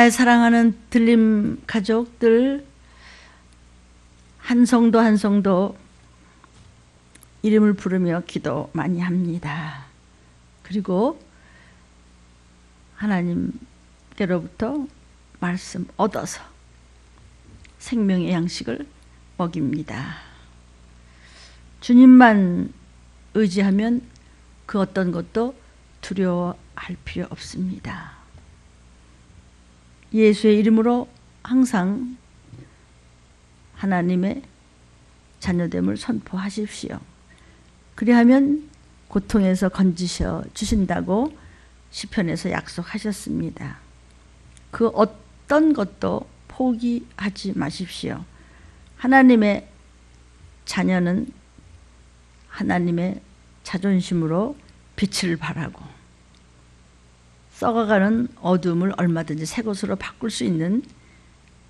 나의 사랑하는 들림 가족들, 한 성도 한 성도 이름을 부르며 기도 많이 합니다. 그리고 하나님께로부터 말씀 얻어서 생명의 양식을 먹입니다. 주님만 의지하면 그 어떤 것도 두려워할 필요 없습니다. 예수의 이름으로 항상 하나님의 자녀됨을 선포하십시오. 그리하면 고통에서 건지셔 주신다고 시편에서 약속하셨습니다. 그 어떤 것도 포기하지 마십시오. 하나님의 자녀는 하나님의 자존심으로 빛을 발하고 썩어가는 어둠을 얼마든지 새 것으로 바꿀 수 있는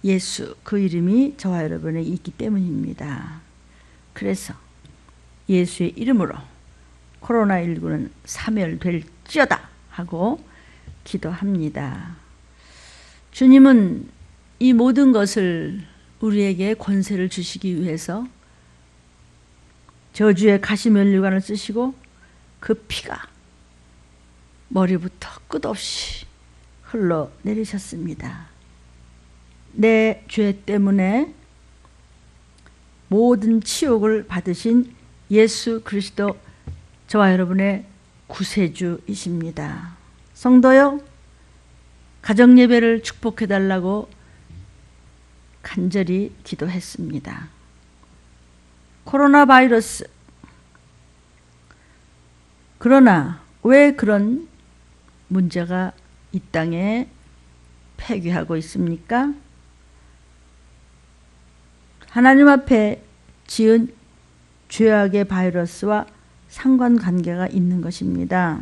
예수, 그 이름이 저와 여러분에 있기 때문입니다. 그래서 예수의 이름으로 코로나19는 사멸될지어다 하고 기도합니다. 주님은 이 모든 것을 우리에게 권세를 주시기 위해서 저주의 가시면류관을 쓰시고 그 피가 머리부터 끝없이 흘러내리셨습니다. 내 죄 때문에 모든 치욕을 받으신 예수 그리스도, 저와 여러분의 구세주이십니다. 성도여, 가정예배를 축복해달라고 간절히 기도했습니다. 코로나 바이러스, 그러나 왜 그런 문제가 이 땅에 폐귀하고 있습니까? 하나님 앞에 지은 죄악의 바이러스와 상관관계가 있는 것입니다.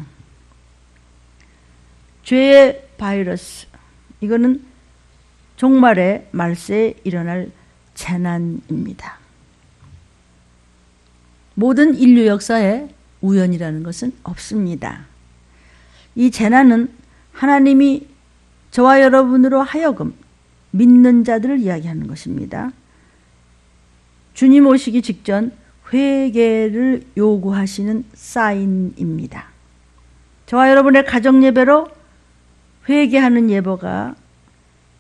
죄의 바이러스, 이거는 종말의 말세에 일어날 재난입니다. 모든 인류 역사에 우연이라는 것은 없습니다. 이 재난은 하나님이 저와 여러분으로 하여금 믿는 자들을 이야기하는 것입니다. 주님 오시기 직전 회개를 요구하시는 사인입니다. 저와 여러분의 가정예배로 회개하는 예배가,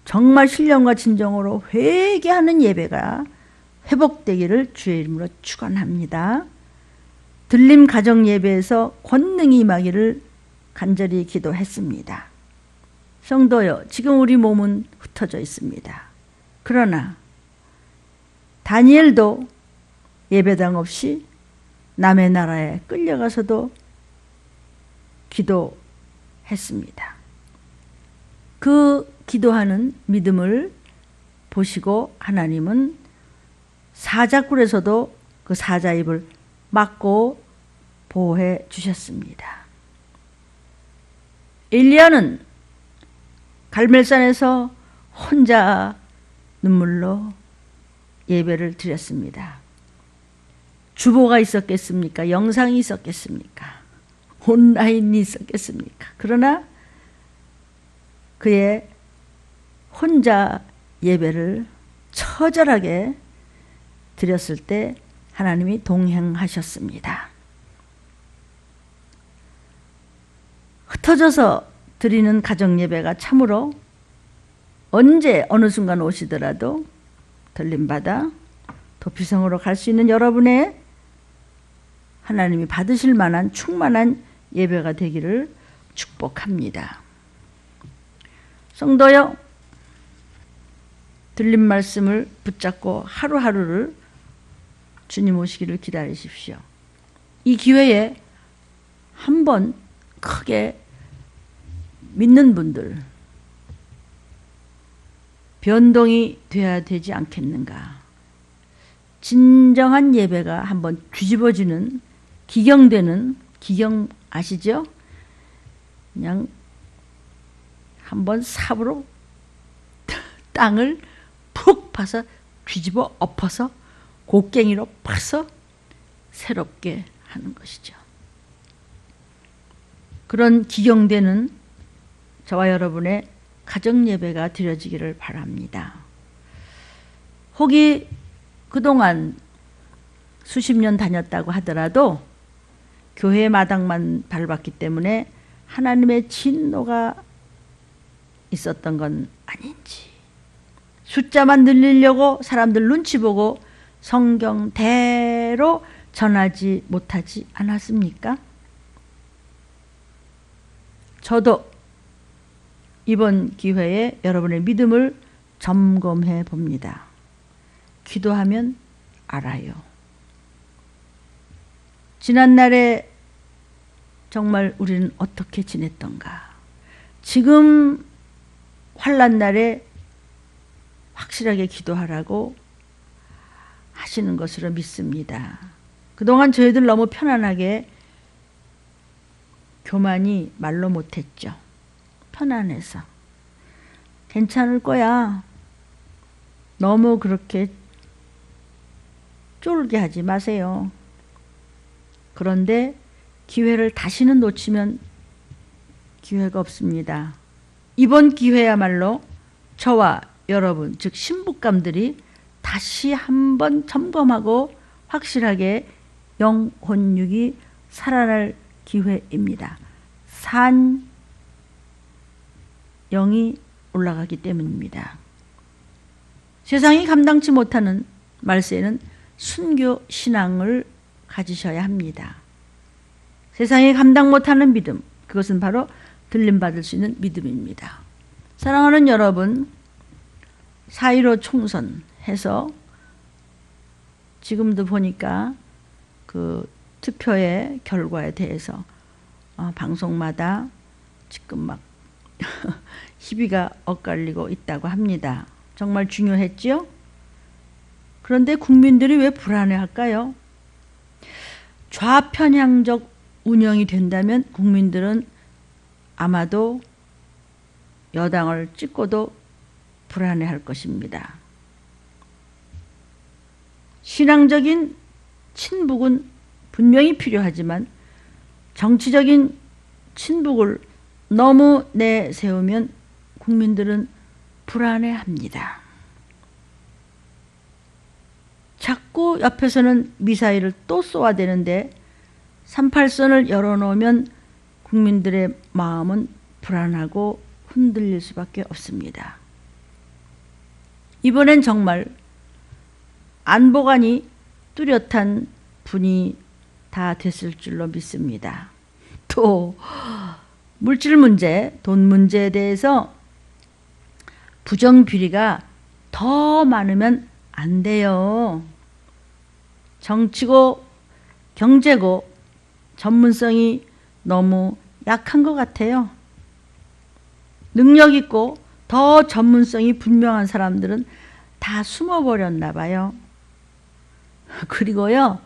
정말 신령과 진정으로 회개하는 예배가 회복되기를 주의 이름으로 축원합니다. 들림 가정예배에서 권능이 임하기를 간절히 기도했습니다. 성도여, 지금 우리 몸은 흩어져 있습니다. 그러나 다니엘도 예배당 없이 남의 나라에 끌려가서도 기도했습니다. 그 기도하는 믿음을 보시고 하나님은 사자굴에서도 그 사자 입을 막고 보호해 주셨습니다. 엘리야는 갈멜산에서 혼자 눈물로 예배를 드렸습니다. 주보가 있었겠습니까? 영상이 있었겠습니까? 온라인이 있었겠습니까? 그러나 그의 혼자 예배를 처절하게 드렸을 때 하나님이 동행하셨습니다. 흩어져서 드리는 가정예배가 참으로 언제 어느 순간 오시더라도 들림받아 도피성으로 갈 수 있는 여러분의 하나님이 받으실 만한 충만한 예배가 되기를 축복합니다. 성도여, 들린 말씀을 붙잡고 하루하루를 주님 오시기를 기다리십시오. 이 기회에 한번 크게 믿는 분들 변동이 되어야 되지 않겠는가. 진정한 예배가 한번 뒤집어지는, 기경되는, 기경 아시죠? 그냥 한번 삽으로 땅을 푹 파서 뒤집어 엎어서 곡괭이로 파서 새롭게 하는 것이죠. 그런 기경되는 저와 여러분의 가정 예배가 드려지기를 바랍니다. 혹이 그동안 수십 년 다녔다고 하더라도 교회 마당만 밟았기 때문에 하나님의 진노가 있었던 건 아닌지, 숫자만 늘리려고 사람들 눈치 보고 성경대로 전하지 못하지 않았습니까? 저도 이번 기회에 여러분의 믿음을 점검해 봅니다. 기도하면 알아요. 지난날에 정말 우리는 어떻게 지냈던가? 지금 환난날에 확실하게 기도하라고 하시는 것으로 믿습니다. 그동안 저희들 너무 편안하게 교만이 말로 못했죠. 편안해서. 괜찮을 거야. 너무 그렇게 쫄게 하지 마세요. 그런데 기회를 다시는 놓치면 기회가 없습니다. 이번 기회야말로 저와 여러분, 즉 신부감들이 다시 한번 점검하고 확실하게 영혼육이 살아날 기회입니다. 산 영이 올라가기 때문입니다. 세상이 감당치 못하는 말세에는 순교 신앙을 가지셔야 합니다. 세상이 감당 못하는 믿음, 그것은 바로 들림받을 수 있는 믿음입니다. 사랑하는 여러분, 4.15 총선해서 지금도 보니까 그 투표의 결과에 대해서 방송마다 지금 막 희비가 엇갈리고 있다고 합니다. 정말 중요했죠? 그런데 국민들이 왜 불안해할까요? 좌편향적 운영이 된다면 국민들은 아마도 여당을 찍고도 불안해할 것입니다. 신앙적인 친북은 분명히 필요하지만 정치적인 친북을 너무 내세우면 국민들은 불안해합니다. 자꾸 옆에서는 미사일을 또 쏘아대는데 38선을 열어놓으면 국민들의 마음은 불안하고 흔들릴 수밖에 없습니다. 이번엔 정말 안보관이 뚜렷한 분이 다 됐을 줄로 믿습니다. 또 물질 문제, 돈 문제에 대해서 부정비리가 더 많으면 안 돼요. 정치고 경제고 전문성이 너무 약한 것 같아요. 능력 있고 더 전문성이 분명한 사람들은 다 숨어버렸나 봐요. 그리고요,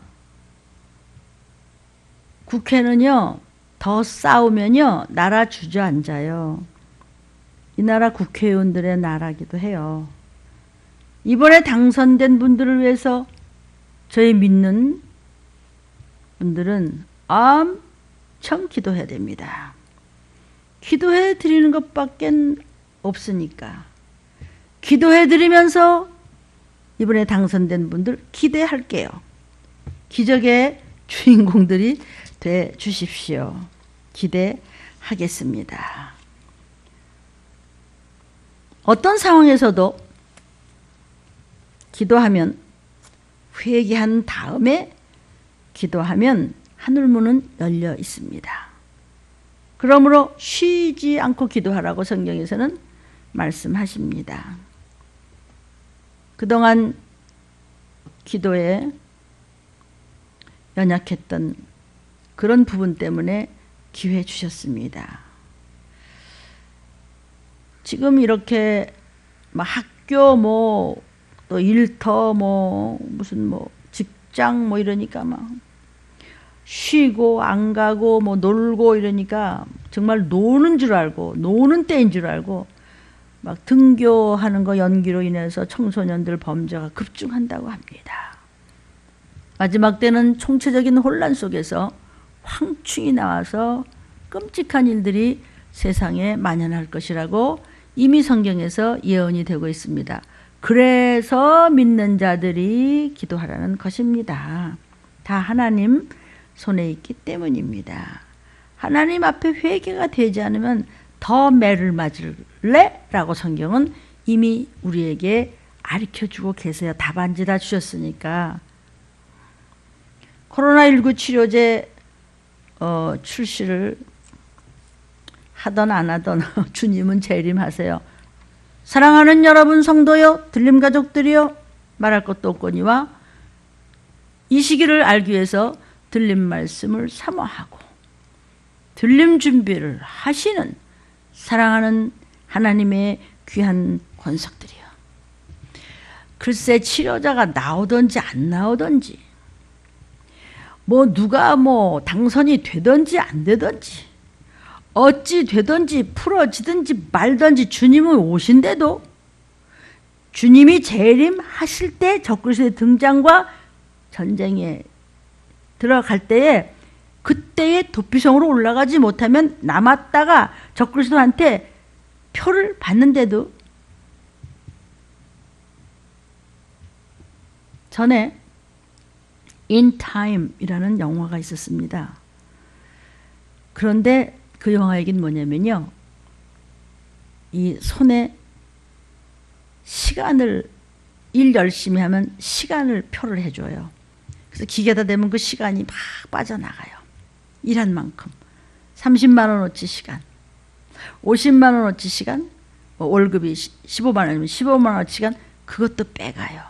국회는요, 더 싸우면요, 나라 주저앉아요. 이 나라 국회의원들의 나라기도 해요. 이번에 당선된 분들을 위해서 저희 믿는 분들은 엄청 기도해야 됩니다. 기도해 드리는 것밖에 없으니까. 기도해 드리면서 이번에 당선된 분들 기대할게요. 기적의 주인공들이 돼 주십시오. 기대하겠습니다. 어떤 상황에서도 기도하면, 회개한 다음에 기도하면 하늘문은 열려 있습니다. 그러므로 쉬지 않고 기도하라고 성경에서는 말씀하십니다. 그동안 기도에 연약했던 그런 부분 때문에 기회 주셨습니다. 지금 이렇게 막 학교 또 일터 무슨 직장 이러니까 막 쉬고 안 가고 놀고 이러니까 정말 노는 줄 알고, 노는 때인 줄 알고 막 등교하는 거 연기로 인해서 청소년들 범죄가 급증한다고 합니다. 마지막 때는 총체적인 혼란 속에서 황충이 나와서 끔찍한 일들이 세상에 만연할 것이라고 이미 성경에서 예언이 되고 있습니다. 그래서 믿는 자들이 기도하라는 것입니다. 다 하나님 손에 있기 때문입니다. 하나님 앞에 회개가 되지 않으면 더 매를 맞을래? 라고 성경은 이미 우리에게 가르쳐주고 계세요. 답안지 다 주셨으니까. 코로나19 치료제 출시를 하던 안 하던 주님은 재림하세요. 사랑하는 여러분 성도여, 들림 가족들이여, 말할 것도 없거니와 이 시기를 알기 위해서 들림 말씀을 사모하고 들림 준비를 하시는 사랑하는 하나님의 귀한 권속들이여. 글쎄 치료자가 나오든지 안 나오든지 누가 당선이 되든지 안 되든지 어찌 되든지 풀어지든지 말든지 주님은 오신데도 주님이 재림하실 때 적그리스도의 등장과 전쟁에 들어갈 때에 그때의 도피성으로 올라가지 못하면 남았다가 적그리스도한테 표를 받는데도 전에 In Time이라는 영화가 있었습니다. 그런데 그 영화 얘기는 뭐냐면요, 이 손에 시간을, 일 열심히 하면 시간을 표를 해줘요. 그래서 기계다 대면 그 시간이 막 빠져나가요. 일한 만큼 30만 원어치 시간, 50만 원어치 시간, 월급이 15만 원이면 15만 원어치 시간, 그것도 빼가요.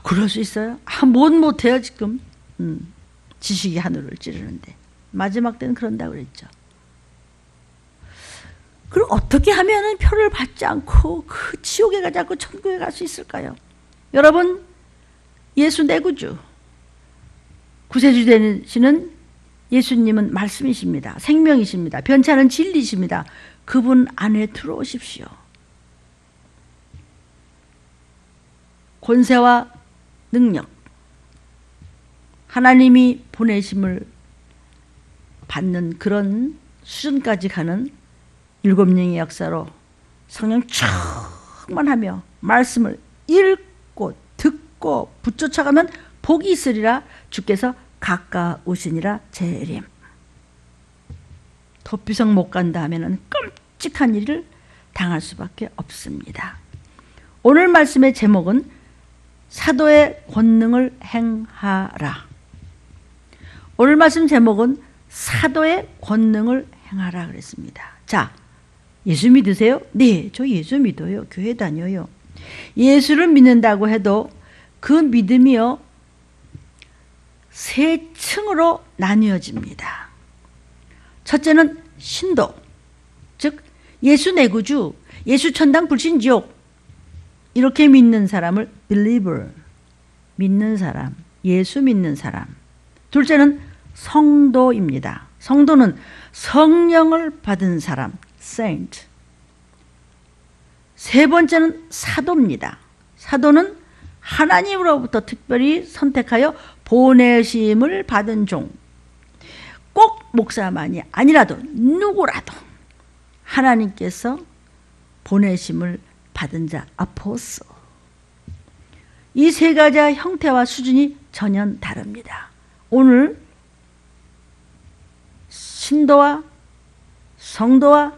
그럴 수 있어요? 못해요 지금. 지식이 하늘을 찌르는데. 마지막 때는 그런다고 그랬죠. 그럼 어떻게 하면은 표를 받지 않고 그 지옥에 가지 않고 천국에 갈 수 있을까요? 여러분, 예수 내 구주, 구세주 되시는 예수님은 말씀이십니다. 생명이십니다. 변치 않은 진리십니다. 그분 안에 들어오십시오. 권세와 능력, 하나님이 보내심을 받는 그런 수준까지 가는 일곱 영의 역사로 성령 충만하며 말씀을 읽고 듣고 붙쫓아가면 복이 있으리라. 주께서 가까우시니라. 재림. 도피성 못 간다 하면은 끔찍한 일을 당할 수밖에 없습니다. 오늘 말씀의 제목은 사도의 권능을 행하라. 오늘 말씀 제목은 사도의 권능을 행하라 그랬습니다. 자, 예수 믿으세요? 네, 저 예수 믿어요. 교회 다녀요. 예수를 믿는다고 해도 그 믿음이요, 세 층으로 나뉘어집니다. 첫째는 신도, 즉 예수 내 구주, 예수 천당 불신 지옥, 이렇게 믿는 사람을 believer, 믿는 사람, 예수 믿는 사람. 둘째는 성도입니다. 성도는 성령을 받은 사람, saint. 세 번째는 사도입니다. 사도는 하나님으로부터 특별히 선택하여 보내심을 받은 종. 꼭 목사만이 아니라도 누구라도 하나님께서 보내심을 받은 자, 아포스. 이 세 가지의 형태와 수준이 전혀 다릅니다. 오늘 신도와 성도와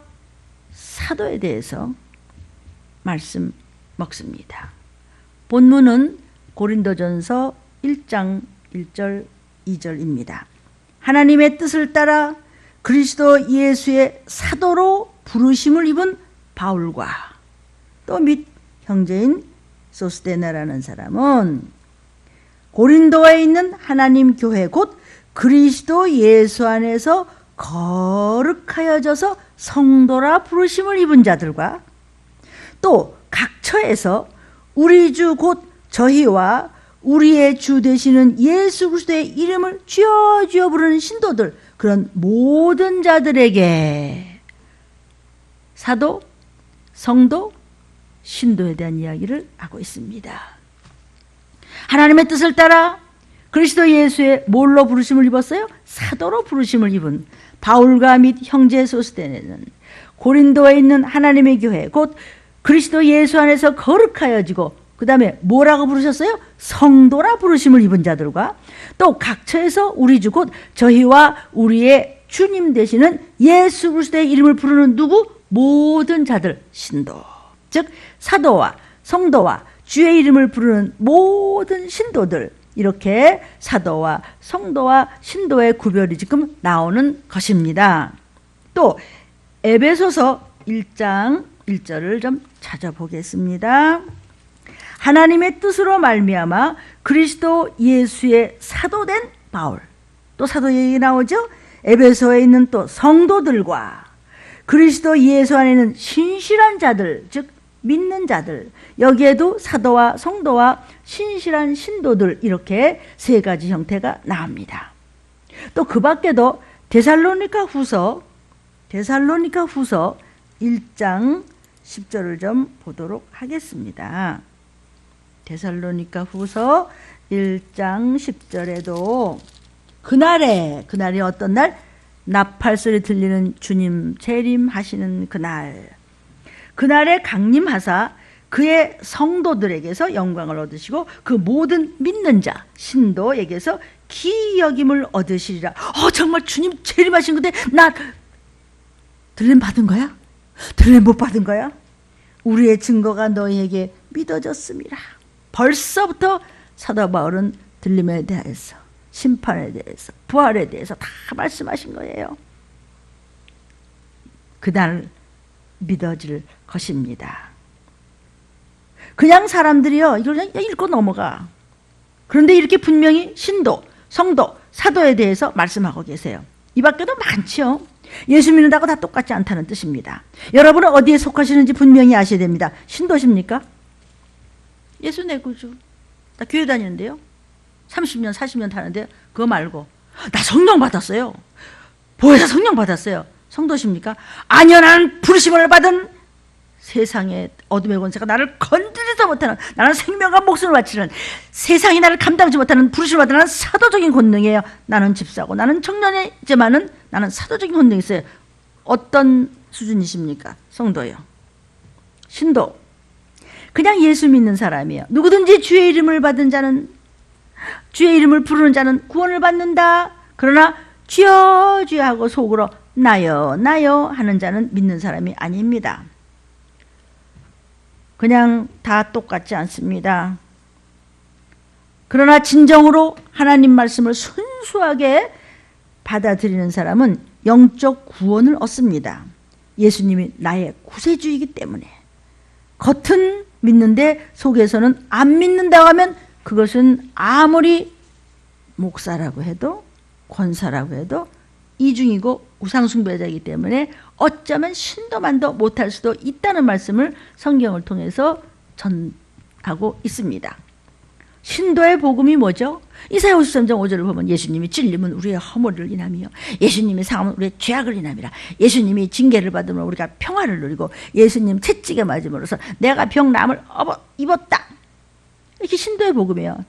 사도에 대해서 말씀 먹습니다. 본문은 고린도전서 1장 1절 2절입니다. 하나님의 뜻을 따라 그리스도 예수의 사도로 부르심을 입은 바울과 또 및 형제인 소스데나라는 사람은 고린도에 있는 하나님 교회 곧 그리스도 예수 안에서 거룩하여져서 성도라 부르심을 입은 자들과 또 각 처에서 우리 주 곧 저희와 우리의 주 되시는 예수 그리스도의 이름을 주여 주여 부르는 신도들, 그런 모든 자들에게 사도, 성도, 신도에 대한 이야기를 하고 있습니다. 하나님의 뜻을 따라 그리스도 예수의 뭘로 부르심을 입었어요? 사도로 부르심을 입은 바울과 및 형제 소스데네는 고린도에 있는 하나님의 교회 곧 그리스도 예수 안에서 거룩하여지고 그 다음에 뭐라고 부르셨어요? 성도라 부르심을 입은 자들과 또 각처에서 우리 주 곧 저희와 우리의 주님 되시는 예수 그리스도의 이름을 부르는 누구? 모든 자들, 신도, 즉 사도와 성도와 주의 이름을 부르는 모든 신도들, 이렇게 사도와 성도와 신도의 구별이 지금 나오는 것입니다. 또 에베소서 1장 1절을 좀 찾아보겠습니다. 하나님의 뜻으로 말미암아 그리스도 예수의 사도된 바울, 또 사도 얘기 나오죠. 에베소에 있는 또 성도들과 그리스도 예수 안에 있는 신실한 자들, 즉 믿는 자들, 여기에도 사도와 성도와 신실한 신도들, 이렇게 세 가지 형태가 나옵니다. 또 그 밖에도 데살로니가 후서 1장 10절을 좀 보도록 하겠습니다. 데살로니가 후서 1장 10절에도 그날이 어떤 날? 나팔소리 들리는 주님 재림하시는 그날에 강림하사 그의 성도들에게서 영광을 얻으시고 그 모든 믿는 자 신도에게서 기이 여김을 얻으시리라. 정말 주님 재림하신 건데 나 들림 받은 거야? 들림 못 받은 거야? 우리의 증거가 너희에게 믿어졌습니다. 벌써부터 사도 바울은 들림에 대해서, 심판에 대해서, 부활에 대해서 다 말씀하신 거예요. 그날 믿어질 것입니다. 그냥 사람들이요, 이걸 그냥 읽고 넘어가. 그런데 이렇게 분명히 신도, 성도, 사도에 대해서 말씀하고 계세요. 이 밖에도 많죠. 예수 믿는다고 다 똑같지 않다는 뜻입니다. 여러분은 어디에 속하시는지 분명히 아셔야 됩니다. 신도십니까? 예수 내 구주. 나 교회 다니는데요. 30년, 40년 타는데 그거 말고 나 성령 받았어요. 보혜사 성령 받았어요. 성도십니까? 아니요, 나는 부르심을 받은 세상의 어둠의 권세가 나를 건드리지도 못하는, 나는 생명과 목숨을 바치는, 세상이 나를 감당하지 못하는 부르심을 받은 나는 사도적인 권능이에요. 나는 집사고 나는 청년이지만은 나는 사도적인 권능이 있어요. 어떤 수준이십니까? 성도요. 신도. 그냥 예수 믿는 사람이에요. 누구든지 주의 이름을 받은 자는, 주의 이름을 부르는 자는 구원을 받는다. 그러나 주여 주여 하고 속으로 나여 나여 하는 자는 믿는 사람이 아닙니다. 그냥 다 똑같지 않습니다. 그러나 진정으로 하나님 말씀을 순수하게 받아들이는 사람은 영적 구원을 얻습니다. 예수님이 나의 구세주이기 때문에. 겉은 믿는데 속에서는 안 믿는다고 하면 그것은 아무리 목사라고 해도 권사라고 해도 이중이고 우상숭배자이기 때문에 어쩌면 신도만도 못할 수도 있다는 말씀을 성경을 통해서 전하고 있습니다. 신도의 복음이 뭐죠? 이사야 53장 5절을 보면 예수님이 찔림은 우리의 허물을 인하며 예수님이 상함은 우리의 죄악을 인함이라. 예수님이 징계를 받으면 우리가 평화를 누리고 예수님 채찍에 맞음으로써 내가 병남을 입었다. 이렇게 신도의 복음이에요.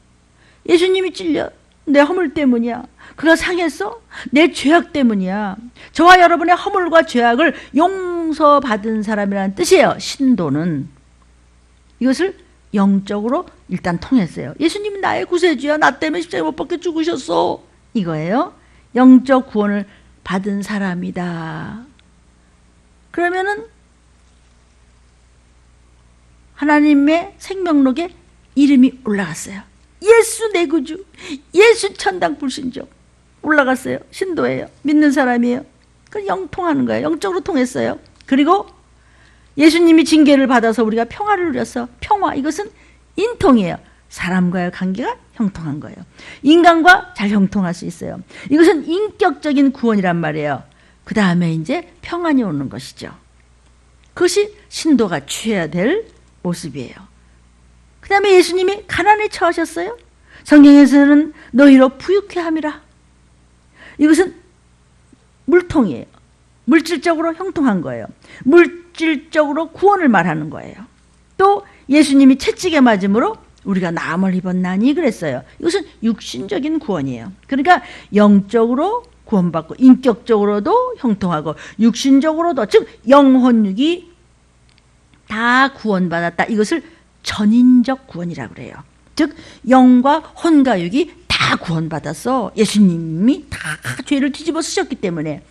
예수님이 찔려 내 허물 때문이야. 그가 상했어? 내 죄악 때문이야. 저와 여러분의 허물과 죄악을 용서받은 사람이라는 뜻이에요. 신도는. 이것을 영적으로 일단 통했어요. 예수님이 나의 구세주야. 나 때문에 십자가에 못 박혀 죽으셨어. 이거예요. 영적 구원을 받은 사람이다. 그러면은 하나님의 생명록에 이름이 올라갔어요. 예수 내 구주, 예수 천당 불신족 올라갔어요. 신도예요. 믿는 사람이에요. 그 영통하는 거예요. 영적으로 통했어요. 그리고 예수님이 징계를 받아서 우리가 평화를 누렸어. 평화, 이것은 인통이에요. 사람과의 관계가 형통한 거예요. 인간과 잘 형통할 수 있어요. 이것은 인격적인 구원이란 말이에요. 그 다음에 이제 평안이 오는 것이죠. 그것이 신도가 취해야 될 모습이에요. 그 다음에 예수님이 가난에 처하셨어요. 성경에서는 너희로 부유케 함이라. 이것은 물통이에요. 물질적으로 형통한 거예요. 물질적으로 구원을 말하는 거예요. 또 예수님이 채찍에 맞음으로 우리가 나음을 입었나니 그랬어요. 이것은 육신적인 구원이에요. 그러니까 영적으로 구원받고 인격적으로도 형통하고 육신적으로도, 즉 영혼육이 다 구원받았다. 이것을 전인적 구원이라고 그래요. 즉 영과 혼과 육이 다 구원받았어. 예수님이 다 죄를 뒤집어 쓰셨기 때문에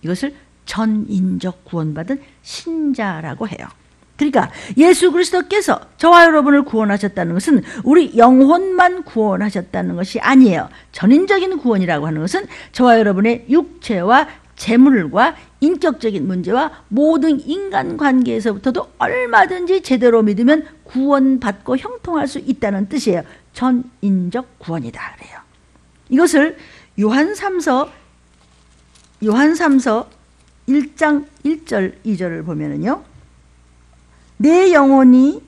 이것을 전인적 구원받은 신자라고 해요. 그러니까 예수 그리스도께서 저와 여러분을 구원하셨다는 것은 우리 영혼만 구원하셨다는 것이 아니에요. 전인적인 구원이라고 하는 것은 저와 여러분의 육체와 재물과 인격적인 문제와 모든 인간관계에서부터도 얼마든지 제대로 믿으면 구원받고 형통할 수 있다는 뜻이에요. 전인적 구원이다 그래요. 이것을 요한3서 1장 1절 2절을 보면은요, 내 영혼이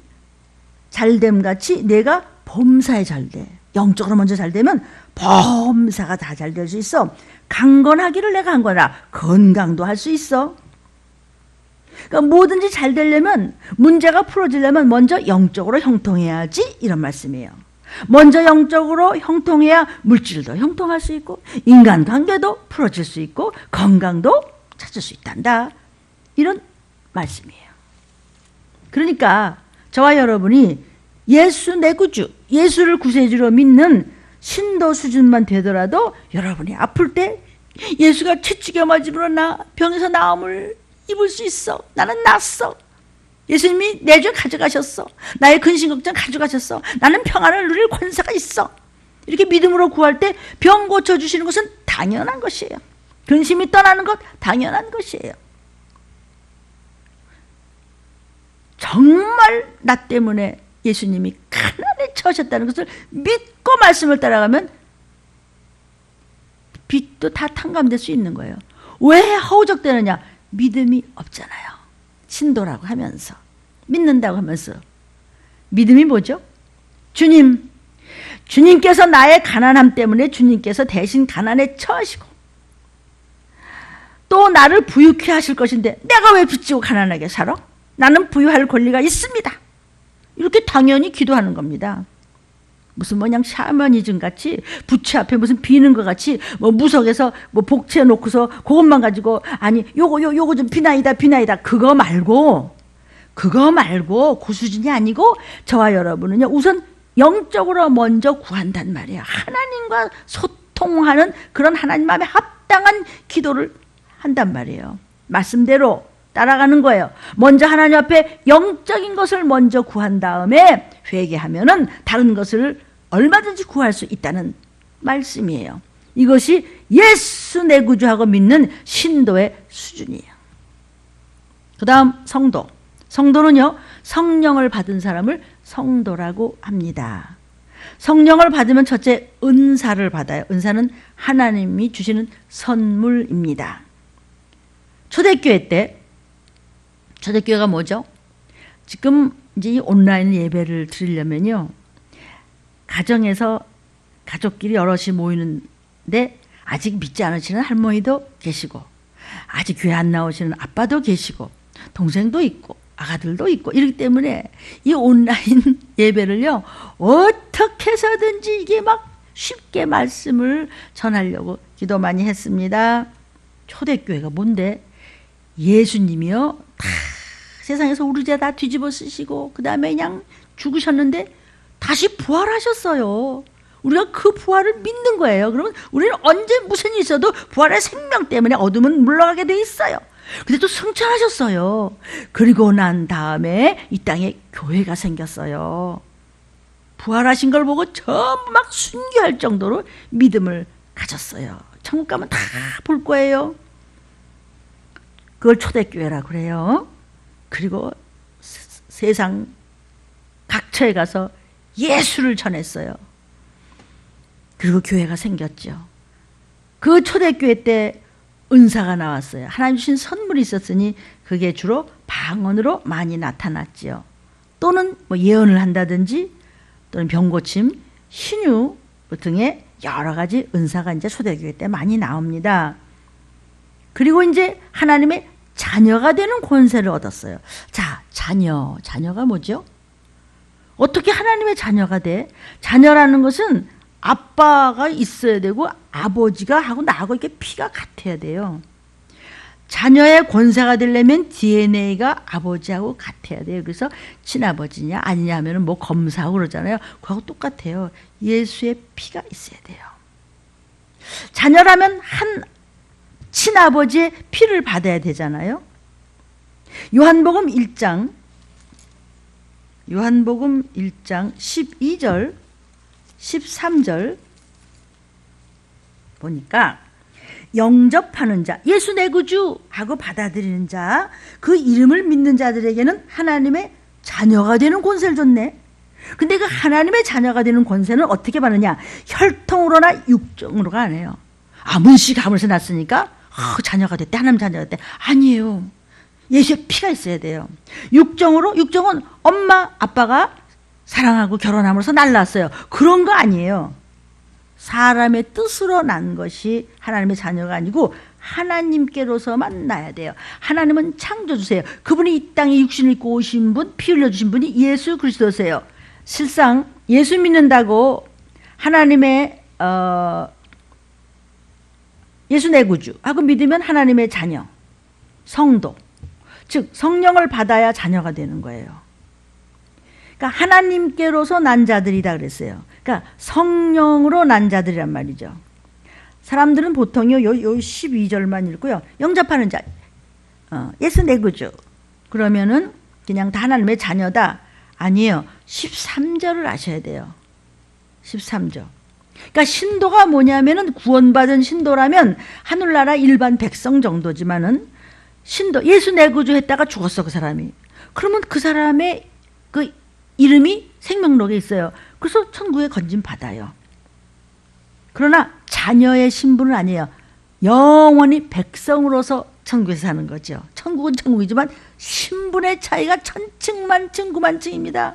잘됨같이 내가 범사에 잘돼. 영적으로 먼저 잘되면 범사가 다 잘 될 수 있어. 강건하기를 내가 한 거라. 건강도 할 수 있어. 그러니까 뭐든지 잘 되려면, 문제가 풀어지려면 먼저 영적으로 형통해야지, 이런 말씀이에요. 먼저 영적으로 형통해야 물질도 형통할 수 있고 인간관계도 풀어질 수 있고 건강도 찾을 수 있단다, 이런 말씀이에요. 그러니까 저와 여러분이 예수 내 구주, 예수를 구세주로 믿는 신도 수준만 되더라도 여러분이 아플 때 예수가 채찍에 맞으므로 나 병에서 나음을 입을 수 있어. 나는 낫어. 예수님이 내 죄 가져가셨어. 나의 근심 걱정 가져가셨어. 나는 평안을 누릴 권세가 있어. 이렇게 믿음으로 구할 때 병 고쳐주시는 것은 당연한 것이에요. 근심이 떠나는 것 당연한 것이에요. 정말 나 때문에 예수님이 가난에 처하셨다는 것을 믿고 말씀을 따라가면 빚도 다 탕감될 수 있는 거예요. 왜 허우적대느냐? 믿음이 없잖아요. 신도라고 하면서, 믿는다고 하면서. 믿음이 뭐죠? 주님께서 나의 가난함 때문에 주님께서 대신 가난에 처하시고 또 나를 부유케 하실 것인데 내가 왜 빚지고 가난하게 살아? 나는 부유할 권리가 있습니다. 이렇게 당연히 기도하는 겁니다. 무슨 그냥 샤머니즘 같이 부처 앞에 무슨 비는 것 같이 뭐 무석에서 뭐 복채 놓고서 그것만 가지고 아니 요거 좀 비나이다 그거 말고 그 수준이 아니고 저와 여러분은요 우선 영적으로 먼저 구한단 말이에요. 하나님과 소통하는 그런 하나님 마음에 합당한 기도를 한단 말이에요. 말씀대로 따라가는 거예요. 먼저 하나님 앞에 영적인 것을 먼저 구한 다음에 회개하면은 다른 것을 얼마든지 구할 수 있다는 말씀이에요. 이것이 예수 내 구주하고 믿는 신도의 수준이에요. 그 다음 성도. 성도는요 성령을 받은 사람을 성도라고 합니다. 성령을 받으면 첫째 은사를 받아요. 은사는 하나님이 주시는 선물입니다. 초대교회 때, 초대교회가 뭐죠? 지금 이제 이 온라인 예배를 드리려면요 가정에서 가족끼리 여럿이 모이는데 아직 믿지 않으시는 할머니도 계시고 아직 교회 안 나오시는 아빠도 계시고 동생도 있고 아가들도 있고 이렇기 때문에 이 온라인 예배를요 어떻게 해서든지 이게 막 쉽게 말씀을 전하려고 기도 많이 했습니다. 초대교회가 뭔데? 예수님이요 다 세상에서 우리 죄 다 뒤집어 쓰시고 그 다음에 그냥 죽으셨는데 다시 부활하셨어요. 우리가 그 부활을 믿는 거예요. 그러면 우리는 언제 무슨 일이 있어도 부활의 생명 때문에 어둠은 물러가게 돼 있어요. 근데 또 승천하셨어요. 그리고 난 다음에 이 땅에 교회가 생겼어요. 부활하신 걸 보고 전부 막 순교할 정도로 믿음을 가졌어요. 천국 가면 다 볼 거예요. 그걸 초대교회라고 그래요. 그리고 세상 각처에 가서 예수를 전했어요. 그리고 교회가 생겼죠. 그 초대교회 때 은사가 나왔어요. 하나님 주신 선물이 있었으니 그게 주로 방언으로 많이 나타났죠. 또는 뭐 예언을 한다든지 또는 병고침, 신유 등의 여러 가지 은사가 이제 초대교회 때 많이 나옵니다. 그리고 이제 하나님의 자녀가 되는 권세를 얻었어요. 자, 자녀가 뭐죠? 어떻게 하나님의 자녀가 돼? 자녀라는 것은 아빠가 있어야 되고 아버지가 하고 나하고 이렇게 피가 같아야 돼요. 자녀의 권세가 되려면 DNA가 아버지하고 같아야 돼요. 그래서 친아버지냐 아니냐 하면 뭐 검사하고 그러잖아요. 그거하고 똑같아요. 예수의 피가 있어야 돼요. 자녀라면 한 친아버지의 피를 받아야 되잖아요. 요한복음 1장 12절 13절 보니까 영접하는 자, 예수 내 구주 하고 받아들이는 자, 그 이름을 믿는 자들에게는 하나님의 자녀가 되는 권세를 줬네. 근데 그 하나님의 자녀가 되는 권세는 어떻게 받느냐? 혈통으로나 육정으로가 아니에요. 문씨 가문에서 났으니까 자녀가 됐대, 하나님 자녀가 됐대. 아니에요. 예수의 피가 있어야 돼요. 육정은 엄마 아빠가 사랑하고 결혼함으로써 날랐어요. 그런 거 아니에요. 사람의 뜻으로 난 것이 하나님의 자녀가 아니고 하나님께로서만 나야 돼요. 하나님은 창조주세요. 그분이 이 땅에 육신을 입고 오신 분, 피 흘려주신 분이 예수 그리스도세요. 실상 예수 믿는다고 하나님의 예수 내 구주 하고 믿으면 하나님의 자녀, 성도, 즉 성령을 받아야 자녀가 되는 거예요. 그러니까 하나님께로서 난 자들이다 그랬어요. 그러니까 성령으로 난 자들이란 말이죠. 사람들은 보통요 요 12절만 읽고요. 영접하는 자, 예수 내 구주 그러면은 그냥 다 하나님의 자녀다. 아니에요. 13절을 아셔야 돼요. 13절. 그러니까 신도가 뭐냐면은 구원받은 신도라면 하늘나라 일반 백성 정도지만은 신도, 예수 내 구주 했다가 죽었어 그 사람이. 그러면 그 사람의 그 이름이 생명록에 있어요. 그래서 천국에 건진 받아요. 그러나 자녀의 신분은 아니에요. 영원히 백성으로서 천국에서 사는 거죠. 천국은 천국이지만 신분의 차이가 천층만층 구만층입니다.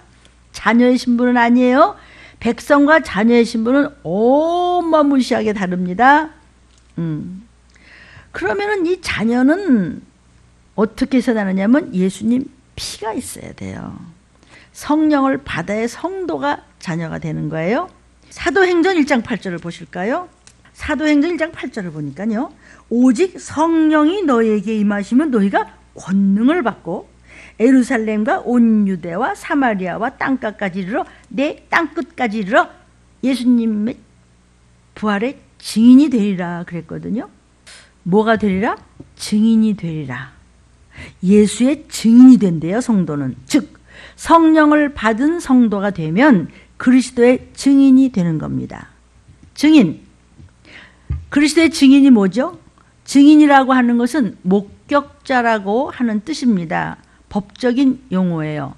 자녀의 신분은 아니에요. 백성과 자녀의 신분은 어마무시하게 다릅니다. 그러면은 이 자녀는 어떻게 해서 나느냐면 예수님 피가 있어야 돼요. 성령을 받아야 성도가 자녀가 되는 거예요. 사도행전 1장 8절을 보실까요? 사도행전 1장 8절을 보니까요. 오직 성령이 너희에게 임하시면 너희가 권능을 받고 예루살렘과 온 유대와 사마리아와 땅끝까지 이르러 내 땅끝까지 이르러 예수님의 부활의 증인이 되리라 그랬거든요. 뭐가 되리라? 증인이 되리라. 예수의 증인이 된대요. 성도는. 즉 성령을 받은 성도가 되면 그리스도의 증인이 되는 겁니다. 증인. 그리스도의 증인이 뭐죠? 증인이라고 하는 것은 목격자라고 하는 뜻입니다. 법적인 용어예요.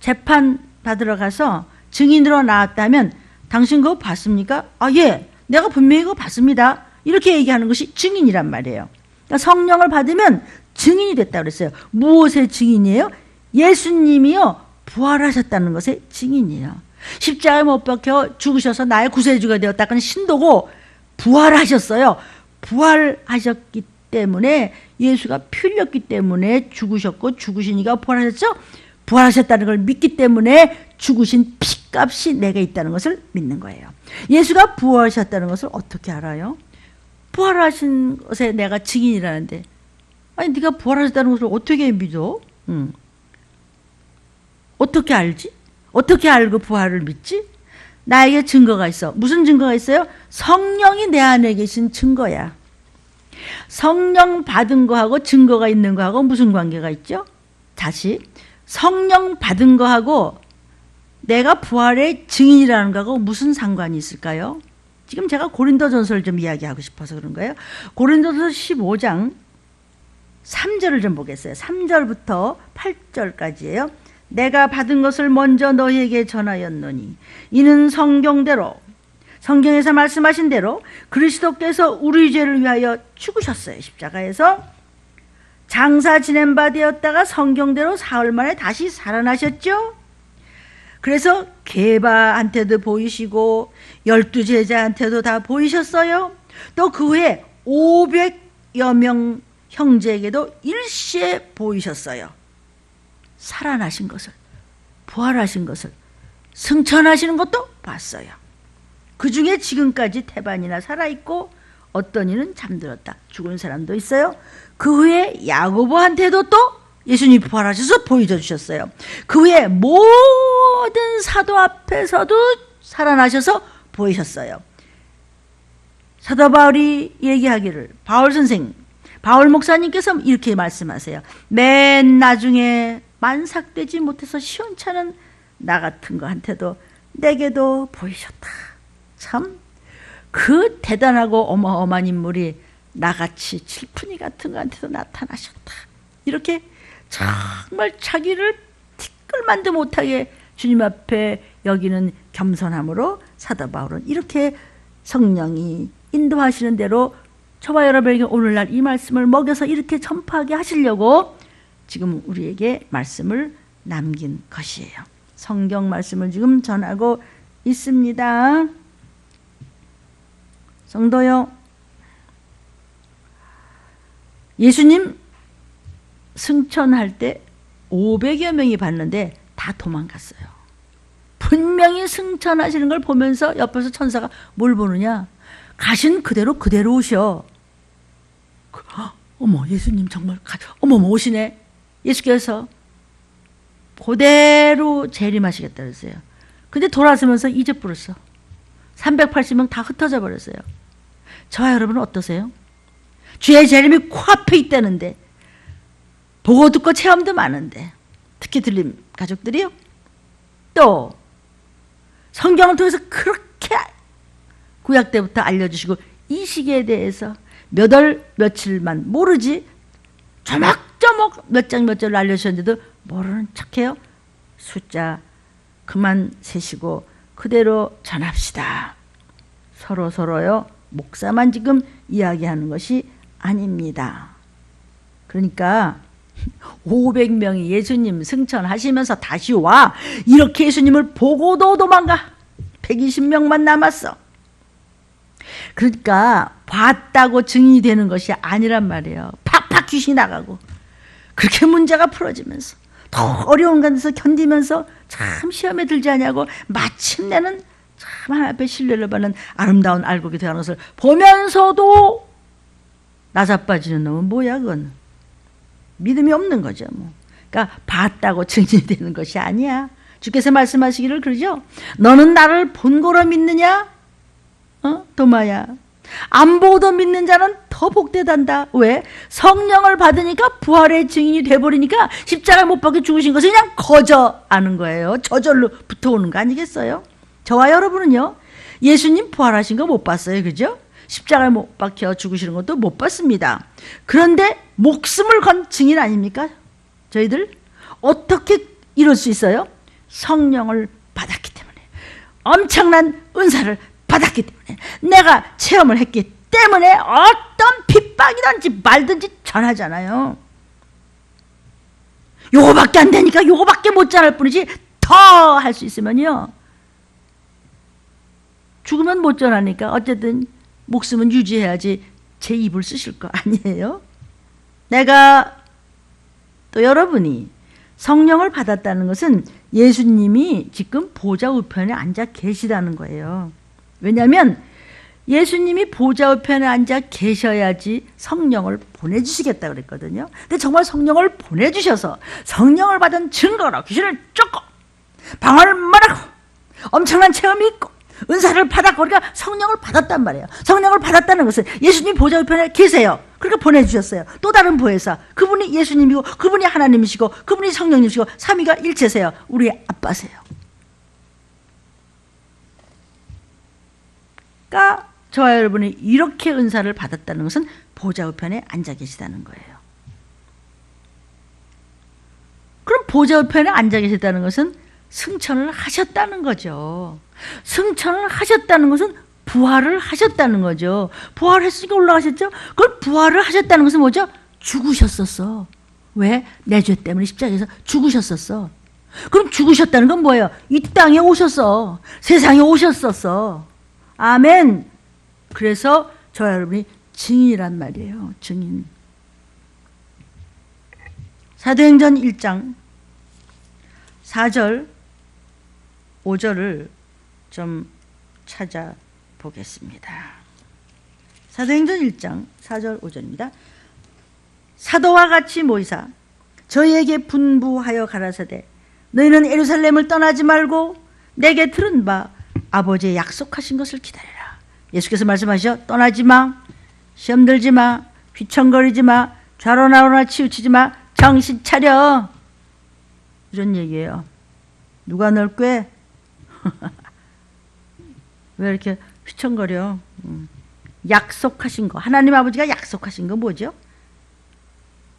재판 받으러 가서 증인으로 나왔다면 당신 그거 봤습니까? 예, 내가 분명히 그거 봤습니다. 이렇게 얘기하는 것이 증인이란 말이에요. 그러니까 성령을 받으면 증인이 됐다고 그랬어요. 무엇의 증인이에요? 예수님이요 부활하셨다는 것의 증인이에요. 십자가에 못 박혀 죽으셔서 나의 구세주가 되었다. 그건 신도고 부활하셨어요. 부활하셨기 때문에 예수가 피 흘렸기 때문에 죽으셨고 죽으시니까 부활하셨죠. 부활하셨다는 걸 믿기 때문에 죽으신 피값이 내게 있다는 것을 믿는 거예요. 예수가 부활하셨다는 것을 어떻게 알아요? 부활하신 것에 내가 증인이라는데 아니 네가 부활하셨다는 것을 어떻게 믿어? 어떻게 알지? 어떻게 알고 부활을 믿지? 나에게 증거가 있어. 무슨 증거가 있어요? 성령이 내 안에 계신 증거야. 성령 받은 거하고 증거가 있는 거하고 무슨 관계가 있죠? 다시 성령 받은 거하고 내가 부활의 증인이라는 거하고 무슨 상관이 있을까요? 지금 제가 고린도전서를 좀 이야기하고 싶어서 그런 거예요. 고린도전서 15장 3절을 좀 보겠어요. 3절부터 8절까지예요. 내가 받은 것을 먼저 너희에게 전하였노니 이는 성경대로 성경에서 말씀하신 대로 그리스도께서 우리 죄를 위하여 죽으셨어요. 십자가에서 장사 지낸 바 되었다가 성경대로 사흘 만에 다시 살아나셨죠. 그래서 게바한테도 보이시고 12제자한테도 다 보이셨어요. 또 그 후에 500여 명 형제에게도 일시에 보이셨어요. 살아나신 것을, 부활하신 것을, 승천하시는 것도 봤어요. 그 중에 지금까지 태반이나 살아있고 어떤 이는 잠들었다. 죽은 사람도 있어요. 그 후에 야고보한테도 또 예수님이 부활하셔서 보여주셨어요. 그 후에 모든 사도 앞에서도 살아나셔서 보이셨어요. 사도 바울이 얘기하기를, 바울 선생, 바울 목사님께서 이렇게 말씀하세요. 맨 나중에 만삭되지 못해서 시원찮은 나 같은 거한테도 내게도 보이셨다. 참 그 대단하고 어마어마한 인물이 나같이 칠푼이 같은 거한테도 나타나셨다. 이렇게 정말 자기를 티끌만도 못하게 주님 앞에 여기는 겸손함으로 사도 바울은 이렇게 성령이 인도하시는 대로 저와 여러분에게 오늘날 이 말씀을 먹여서 이렇게 전파하게 하시려고 지금 우리에게 말씀을 남긴 것이에요. 성경 말씀을 지금 전하고 있습니다. 성도요, 예수님 승천할 때 500여 명이 봤는데 다 도망갔어요. 분명히 승천하시는 걸 보면서 옆에서 천사가 뭘 보느냐? 가신 그대로 오셔. 어머, 예수님 정말 어머 오시네. 예수께서 그대로 재림하시겠다 그랬어요. 근데 돌아서면서 잊어버렸어. 380명 다 흩어져 버렸어요. 저와 여러분은 어떠세요? 주의 재림이 코앞에 있다는데, 보고 듣고 체험도 많은데, 특히 들림 가족들이요, 또 성경을 통해서 그렇게 구약 때부터 알려주시고 이 시기에 대해서 몇 월 며칠만 모르지 조목조목 몇 장 몇 절을 알려주셨는데도 모르는 척해요. 숫자 그만 세시고 그대로 전합시다. 서로요 목사만 지금 이야기하는 것이 아닙니다. 그러니까 500명이 예수님 승천하시면서 다시 와, 이렇게 예수님을 보고도 도망가. 120명만 남았어. 그러니까 봤다고 증인이 되는 것이 아니란 말이에요. 팍팍 귀신이 나가고 그렇게 문제가 풀어지면서 더 어려운 곳에서 견디면서 참 시험에 들지 않냐고 마침내는 참 하나님 앞에 신뢰를 받는 아름다운 알곡이 되는 것을 보면서도 나자빠지는 놈은 뭐야 그건. 믿음이 없는 거죠. 뭐. 그러니까 봤다고 증인이 되는 것이 아니야. 주께서 말씀하시기를 그러죠. 너는 나를 본거로 믿느냐? 도마야. 안 보고도 믿는 자는 더 복되단다. 왜? 성령을 받으니까 부활의 증인이 돼버리니까 십자가 못 박혀 죽으신 것을 그냥 거저하는 거예요. 저절로 붙어오는 거 아니겠어요? 저와 여러분은요, 예수님 부활하신 거 못 봤어요. 그죠? 십자가에 못 박혀 죽으시는 것도 못 봤습니다. 그런데 목숨을 건 증인 아닙니까? 저희들 어떻게 이럴 수 있어요? 성령을 받았기 때문에, 엄청난 은사를 받았기 때문에, 내가 체험을 했기 때문에 어떤 핍박이든지 말든지 전하잖아요. 요거밖에 안 되니까 요거밖에 못 전할 뿐이지 더 할 수 있으면요, 죽으면 못 전하니까 어쨌든 목숨은 유지해야지 제 입을 쓰실 거 아니에요? 내가 또 여러분이 성령을 받았다는 것은 예수님이 지금 보좌 우편에 앉아 계시다는 거예요. 왜냐하면 예수님이 보좌 우편에 앉아 계셔야지 성령을 보내주시겠다 그랬거든요. 근데 정말 성령을 보내주셔서 성령을 받은 증거로 귀신을 쫓고 방언을 말하고 엄청난 체험이 있고 은사를 받았고, 그러니까 성령을 받았단 말이에요. 성령을 받았다는 것은 예수님 보좌 우편에 계세요. 그러니까 보내주셨어요. 또 다른 보혜사, 그분이 예수님이고 그분이 하나님이시고 그분이 성령님이시고 삼위가 일체세요. 우리 아빠세요. 그러니까 저와 여러분이 이렇게 은사를 받았다는 것은 보좌 우편에 앉아 계시다는 거예요. 그럼 보좌 우편에 앉아 계시다는 것은 승천을 하셨다는 거죠. 승천을 하셨다는 것은 부활을 하셨다는 거죠. 부활했으니까 올라가셨죠. 그걸 부활을 하셨다는 것은 뭐죠? 죽으셨었어. 왜? 내 죄 때문에 십자가에서 죽으셨었어. 그럼 죽으셨다는 건 뭐예요? 이 땅에 오셨어. 세상에 오셨었어. 아멘. 그래서 저와 여러분이 증인이란 말이에요. 증인. 사도행전 1장 4절 5절을 좀 찾아 보겠습니다. 사도행전 1장 4절 5절입니다. 사도와 같이 모이사 저희에게 분부하여 가라사대 너희는 예루살렘을 떠나지 말고 내게 들은 바 아버지의 약속하신 것을 기다리라. 예수께서 말씀하시죠. 떠나지 마, 시험 들지 마, 휘청거리지 마, 좌로 나로나 치우치지 마, 정신 차려. 이런 얘기예요. 누가 널 꾀? 왜 이렇게 휘청거려? 약속하신 거, 하나님 아버지가 약속하신 거 뭐죠?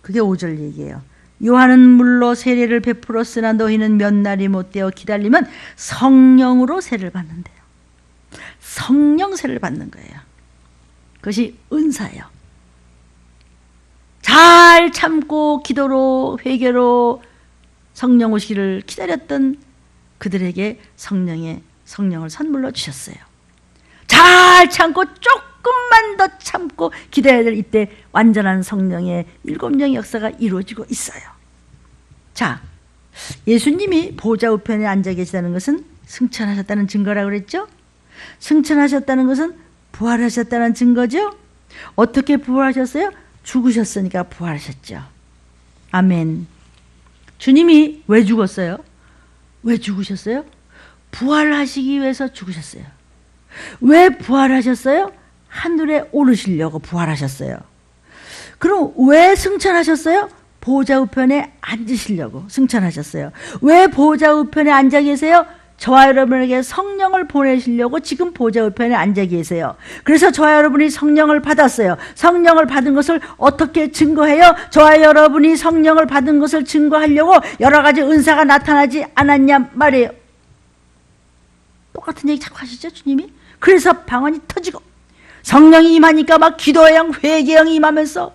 그게 5절 얘기예요. 요한은 물로 세례를 베풀었으나 너희는 몇 날이 못되어 기다리면 성령으로 세례를 받는데요. 성령 세례를 받는 거예요. 그것이 은사예요. 잘 참고 기도로 회개로 성령 오시기를 기다렸던 그들에게 성령을 선물로 주셨어요. 잘 참고 조금만 더 참고 기다려야 될 이때 완전한 성령의 7영의 역사가 이루어지고 있어요. 자, 예수님이 보좌 우편에 앉아 계시다는 것은 승천하셨다는 증거라고 그랬죠? 승천하셨다는 것은 부활하셨다는 증거죠? 어떻게 부활하셨어요? 죽으셨으니까 부활하셨죠. 아멘. 주님이 왜 죽었어요? 왜 죽으셨어요? 부활하시기 위해서 죽으셨어요. 왜 부활하셨어요? 하늘에 오르시려고 부활하셨어요. 그럼 왜 승천하셨어요? 보좌 우편에 앉으시려고 승천하셨어요. 왜 보좌 우편에 앉아 계세요? 저와 여러분에게 성령을 보내시려고 지금 보좌 우편에 앉아 계세요. 그래서 저와 여러분이 성령을 받았어요. 성령을 받은 것을 어떻게 증거해요? 저와 여러분이 성령을 받은 것을 증거하려고 여러 가지 은사가 나타나지 않았냐 말이에요. 똑같은 얘기 자꾸 하시죠, 주님이? 그래서 방언이 터지고 성령이 임하니까 막 기도의 영, 회개의 영이 임하면서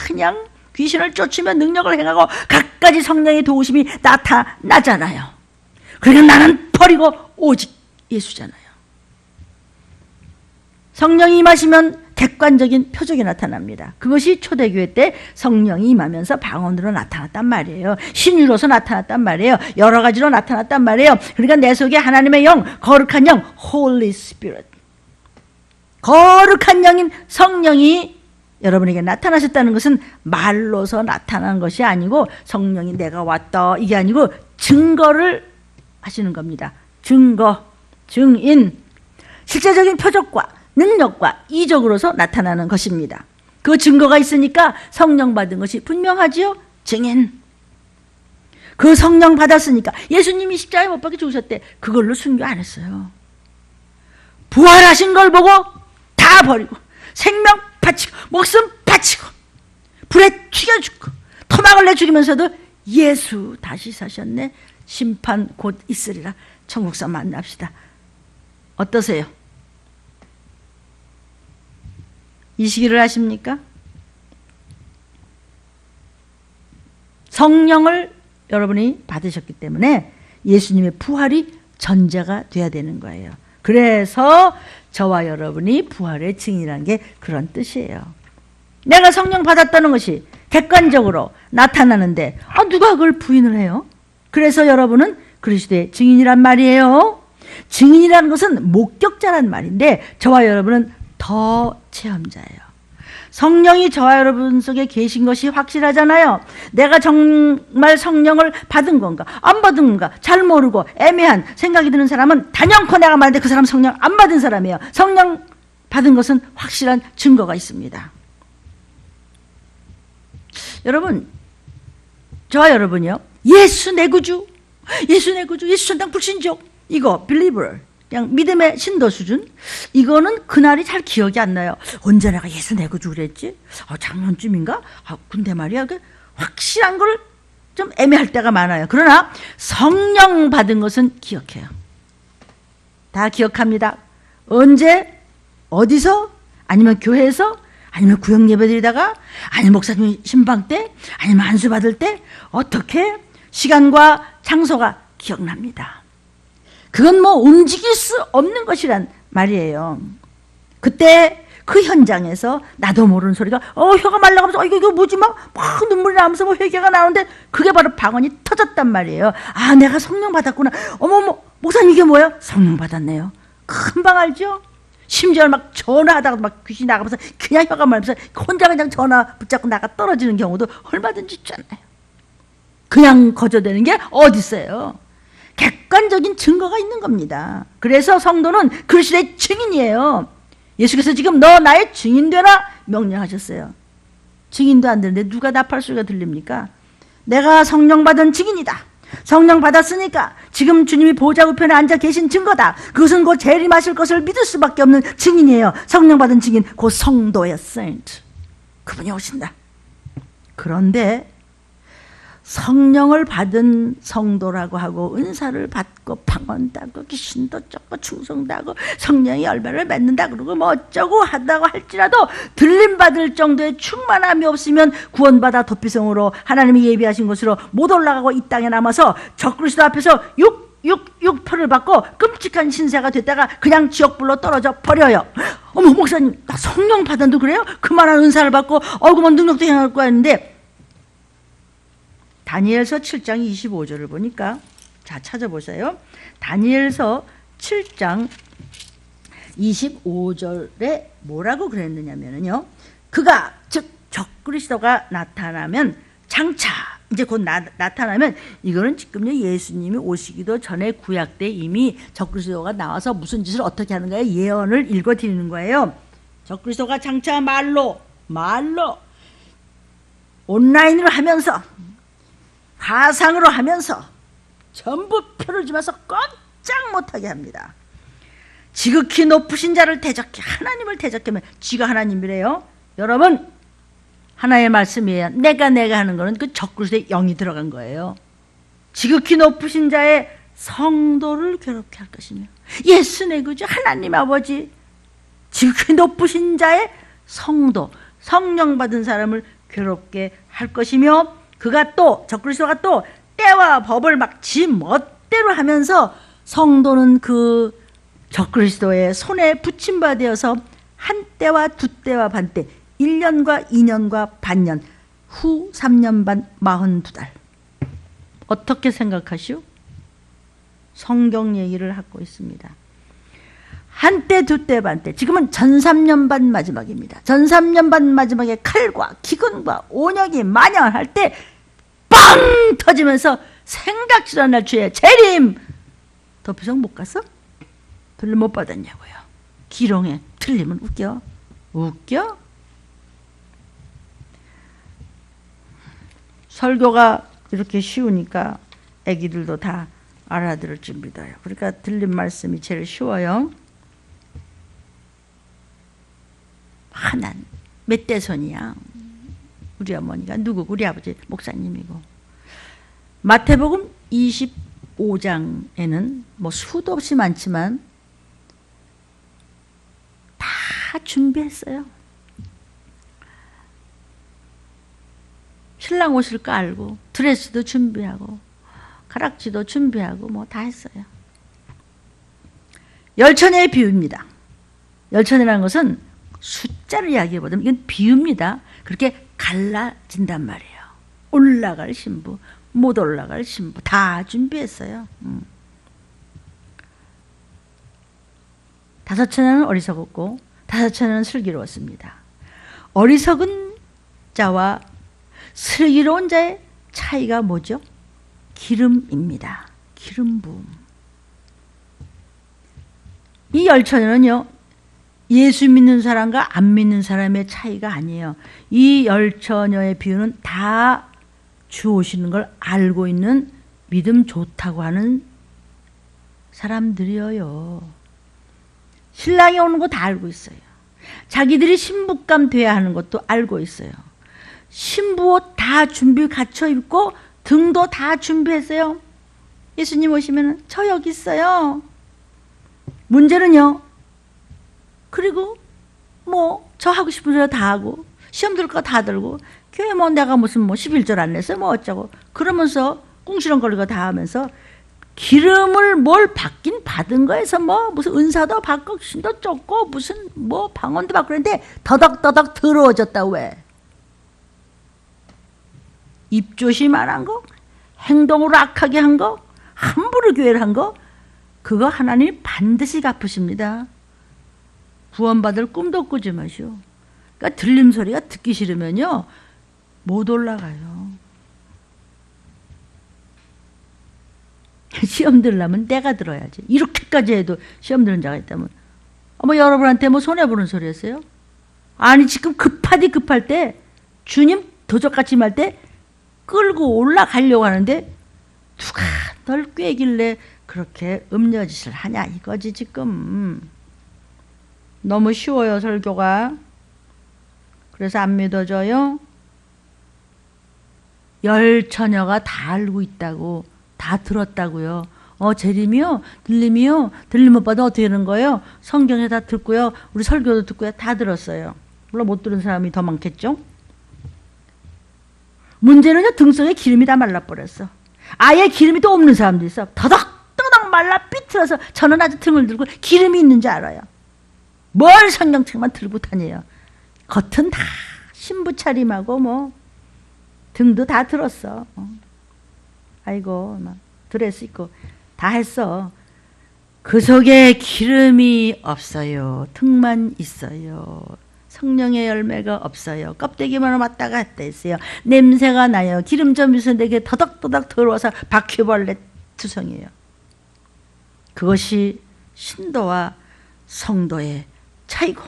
그냥 귀신을 쫓으며 능력을 행하고 갖가지 성령의 도우심이 나타나잖아요. 그러니까 나는 버리고 오직 예수잖아요. 성령이 임하시면 객관적인 표적이 나타납니다. 그것이 초대교회 때 성령이 임하면서 방언으로 나타났단 말이에요. 신유로서 나타났단 말이에요. 여러 가지로 나타났단 말이에요. 그러니까 내 속에 하나님의 영, 거룩한 영, Holy Spirit, 거룩한 영인 성령이 여러분에게 나타나셨다는 것은 말로서 나타난 것이 아니고 성령이 내가 왔다 이게 아니고 증거를 하시는 겁니다. 증거, 증인, 실제적인 표적과 능력과 이적으로서 나타나는 것입니다. 그 증거가 있으니까 성령 받은 것이 분명하지요. 증인. 그 성령 받았으니까 예수님이 십자가에 못 박혀 죽으셨대. 그걸로 순교 안 했어요. 부활하신 걸 보고 다 버리고 생명 바치고 목숨 바치고 불에 튀겨 죽고 토막을 내 죽이면서도 예수 다시 사셨네. 심판 곧 있으리라. 천국서 만납시다. 어떠세요? 이 시기를 아십니까? 성령을 여러분이 받으셨기 때문에 예수님의 부활이 전제가 돼야 되는 거예요. 그래서 저와 여러분이 부활의 증인이라는 게 그런 뜻이에요. 내가 성령 받았다는 것이 객관적으로 나타나는데 누가 그걸 부인을 해요? 그래서 여러분은 그리스도의 증인이란 말이에요. 증인이라는 것은 목격자란 말인데 저와 여러분은 더 체험자예요. 성령이 저와 여러분 속에 계신 것이 확실하잖아요. 내가 정말 성령을 받은 건가 안 받은 건가 잘 모르고 애매한 생각이 드는 사람은 단연코 내가 말하는데 그 사람 성령 안 받은 사람이에요. 성령 받은 것은 확실한 증거가 있습니다. 여러분, 저와 여러분이요, 예수 내 구주, 예수 내 구주, 예수 전당 불신족, 이거 believer, 그냥 믿음의 신도 수준, 이거는 그날이 잘 기억이 안 나요. 언제 내가 예수 내 구주 그랬지? 작년쯤인가? 근데 말이야, 그 확실한 걸 좀 애매할 때가 많아요. 그러나 성령 받은 것은 기억해요. 다 기억합니다. 언제, 어디서, 아니면 교회에서, 아니면 구역 예배 드리다가, 아니면 목사님 신방 때, 아니면 안수 받을 때, 어떻게 시간과 장소가 기억납니다. 그건 뭐 움직일 수 없는 것이란 말이에요. 그때 그 현장에서 나도 모르는 소리가 혀가 말라가면서 이거 뭐지 막 눈물이 나면서 뭐 회개가 나오는데 그게 바로 방언이 터졌단 말이에요. 내가 성령 받았구나. 어머머 목사님 이게 뭐야? 성령 받았네요. 금방 알죠? 심지어 막 전화하다가 막 귀신이 나가면서 그냥 혀가 말면서 혼자 그냥 전화 붙잡고 나가 떨어지는 경우도 얼마든지 있잖아요. 그냥 거저되는 게 어디 있어요? 객관적인 증거가 있는 겁니다. 그래서 성도는 그리스도의 증인이에요. 예수께서 지금 너 나의 증인 되라 명령하셨어요. 증인도 안 되는데 누가 답할 소리가 들립니까? 내가 성령 받은 증인이다. 성령 받았으니까 지금 주님이 보좌 우편에 앉아 계신 증거다. 그것은 곧 재림하실 것을 믿을 수밖에 없는 증인이에요. 성령 받은 증인, 곧 성도의 saint. 그분이 오신다. 그런데 성령을 받은 성도라고 하고 은사를 받고 방언다고 귀신도 쫓고 충성다고 성령이 열매를 맺는다 그러고 뭐 어쩌고 하다고 할지라도 들림받을 정도의 충만함이 없으면 구원받아 도피성으로 하나님이 예비하신 곳으로 못 올라가고 이 땅에 남아서 적그리스도 앞에서 육표를 받고 끔찍한 신세가 됐다가 그냥 지옥불로 떨어져 버려요. 어머 목사님 나 성령 받았는데 그래요? 그만한 은사를 받고 얼굴만 능력도 행할 거야 했는데 다니엘서 7장 25절을 보니까 자 찾아보세요. 다니엘서 7장 25절에 뭐라고 그랬느냐면요. 그가 즉 적그리스도가 나타나면 장차 이제 곧 나타나면 이거는 지금요 예수님이 오시기도 전에 구약 때 이미 적그리스도가 나와서 무슨 짓을 어떻게 하는 거예요? 예언을 읽어드리는 거예요. 적그리스도가 장차 말로 온라인으로 하면서 가상으로 하면서 전부 표를 주면서 꼼짝 못하게 합니다. 지극히 높으신 자를 대적해 하나님을 대적하면 지가 하나님이래요. 여러분 하나의 말씀이에요. 내가 하는 거는 그 적그리스도의 영이 들어간 거예요. 지극히 높으신 자의 성도를 괴롭게 할 것이며 예수 내 구주 하나님 아버지 지극히 높으신 자의 성도 성령 받은 사람을 괴롭게 할 것이며 그가 또 적그리스도가 또 때와 법을 막 지 멋대로 하면서 성도는 그 적그리스도의 손에 붙임바 되어서 한 때와 두 때와 반 때 1년과 2년과 반년 후 3년 반 42달 어떻게 생각하시오? 성경 얘기를 하고 있습니다. 한때 두 때 반 때 지금은 전 3년 반 마지막입니다. 전 3년 반 마지막에 칼과 기근과 온역이 만연할 때 빵 터지면서 생각지도 않을 주의 재림 도피성 못 갔어? 들림 못 받았냐고요. 기롱에 틀리면 웃겨? 설교가 이렇게 쉬우니까 애기들도 다 알아들을 줄 믿어요. 그러니까 들린 말씀이 제일 쉬워요. 하나님 몇 대손이야? 우리 어머니가 누구고 우리 아버지 목사님이고. 마태복음 25장에는 뭐 수도 없이 많지만 다 준비했어요. 신랑 옷을 깔고 드레스도 준비하고 가락지도 준비하고 뭐 다 했어요. 열처녀의 비유입니다. 열처녀라는 것은 숫자를 이야기해보면 이건 비유입니다. 그렇게 갈라진단 말이에요. 올라갈 신부, 못 올라갈 신부 다 준비했어요. 다섯 처녀는 어리석었고 다섯 처녀는 슬기로웠습니다. 어리석은 자와 슬기로운 자의 차이가 뭐죠? 기름입니다. 기름 부음. 이 열처녀는요 예수 믿는 사람과 안 믿는 사람의 차이가 아니에요. 이 열처녀의 비유는 다 주 오시는 걸 알고 있는 믿음 좋다고 하는 사람들이에요. 신랑이 오는 거 다 알고 있어요. 자기들이 신부감 돼야 하는 것도 알고 있어요. 신부 옷 다 준비 갖춰 입고 등도 다 준비했어요. 예수님 오시면 저 여기 있어요. 문제는요. 그리고 뭐 저 하고 싶은 소리 다 하고 시험 들 거 다 들고 교회 뭐 내가 무슨 뭐 11절 안 냈어요 뭐 어쩌고 그러면서 꿍시렁거리고 다 하면서 기름을 뭘 받긴 받은 거에서 뭐 무슨 은사도 받고 신도 쫓고 무슨 뭐 방언도 받고 그랬는데 더덕더덕 더러워졌다. 왜? 입조심 안 한 거? 행동으로 악하게 한 거? 함부로 교회를 한 거? 그거 하나님이 반드시 갚으십니다. 구원받을 꿈도 꾸지 마시오. 그러니까 들림 소리가 듣기 싫으면요 못 올라가요. 시험 들려면 때가 들어야지. 이렇게까지 해도 시험 드는 자가 있다면 뭐 여러분한테 뭐 손해보는 소리 했어요? 아니 지금 급할 때 주님 도적같이 말 때 끌고 올라가려고 하는데 누가 널 꿰길래 그렇게 음녀짓을 하냐 이거지 지금. 너무 쉬워요 설교가. 그래서 안 믿어져요? 열 처녀가 다 알고 있다고, 다 들었다고요. 재림이요? 들림이요? 들림 오빠도 어떻게 되는 거예요? 성경에 다 듣고요. 우리 설교도 듣고요. 다 들었어요. 물론 못 들은 사람이 더 많겠죠? 문제는요, 등속에 기름이 다 말라버렸어. 아예 기름이 또 없는 사람도 있어. 더덕더덕 말라 삐뚤어서 저는 아주 등을 들고 기름이 있는 줄 알아요. 뭘 성경책만 들고 다녀요. 겉은 다 신부 차림하고 뭐 등도 다 들었어. 아이고 막 드레스 입고 다 했어. 그 속에 기름이 없어요. 등만 있어요. 성령의 열매가 없어요. 껍데기만 왔다 갔다 했어요. 냄새가 나요. 기름 좀 있어 내게 더덕더덕 들어와서 바퀴벌레 투성이에요. 그것이 신도와 성도의 차이고,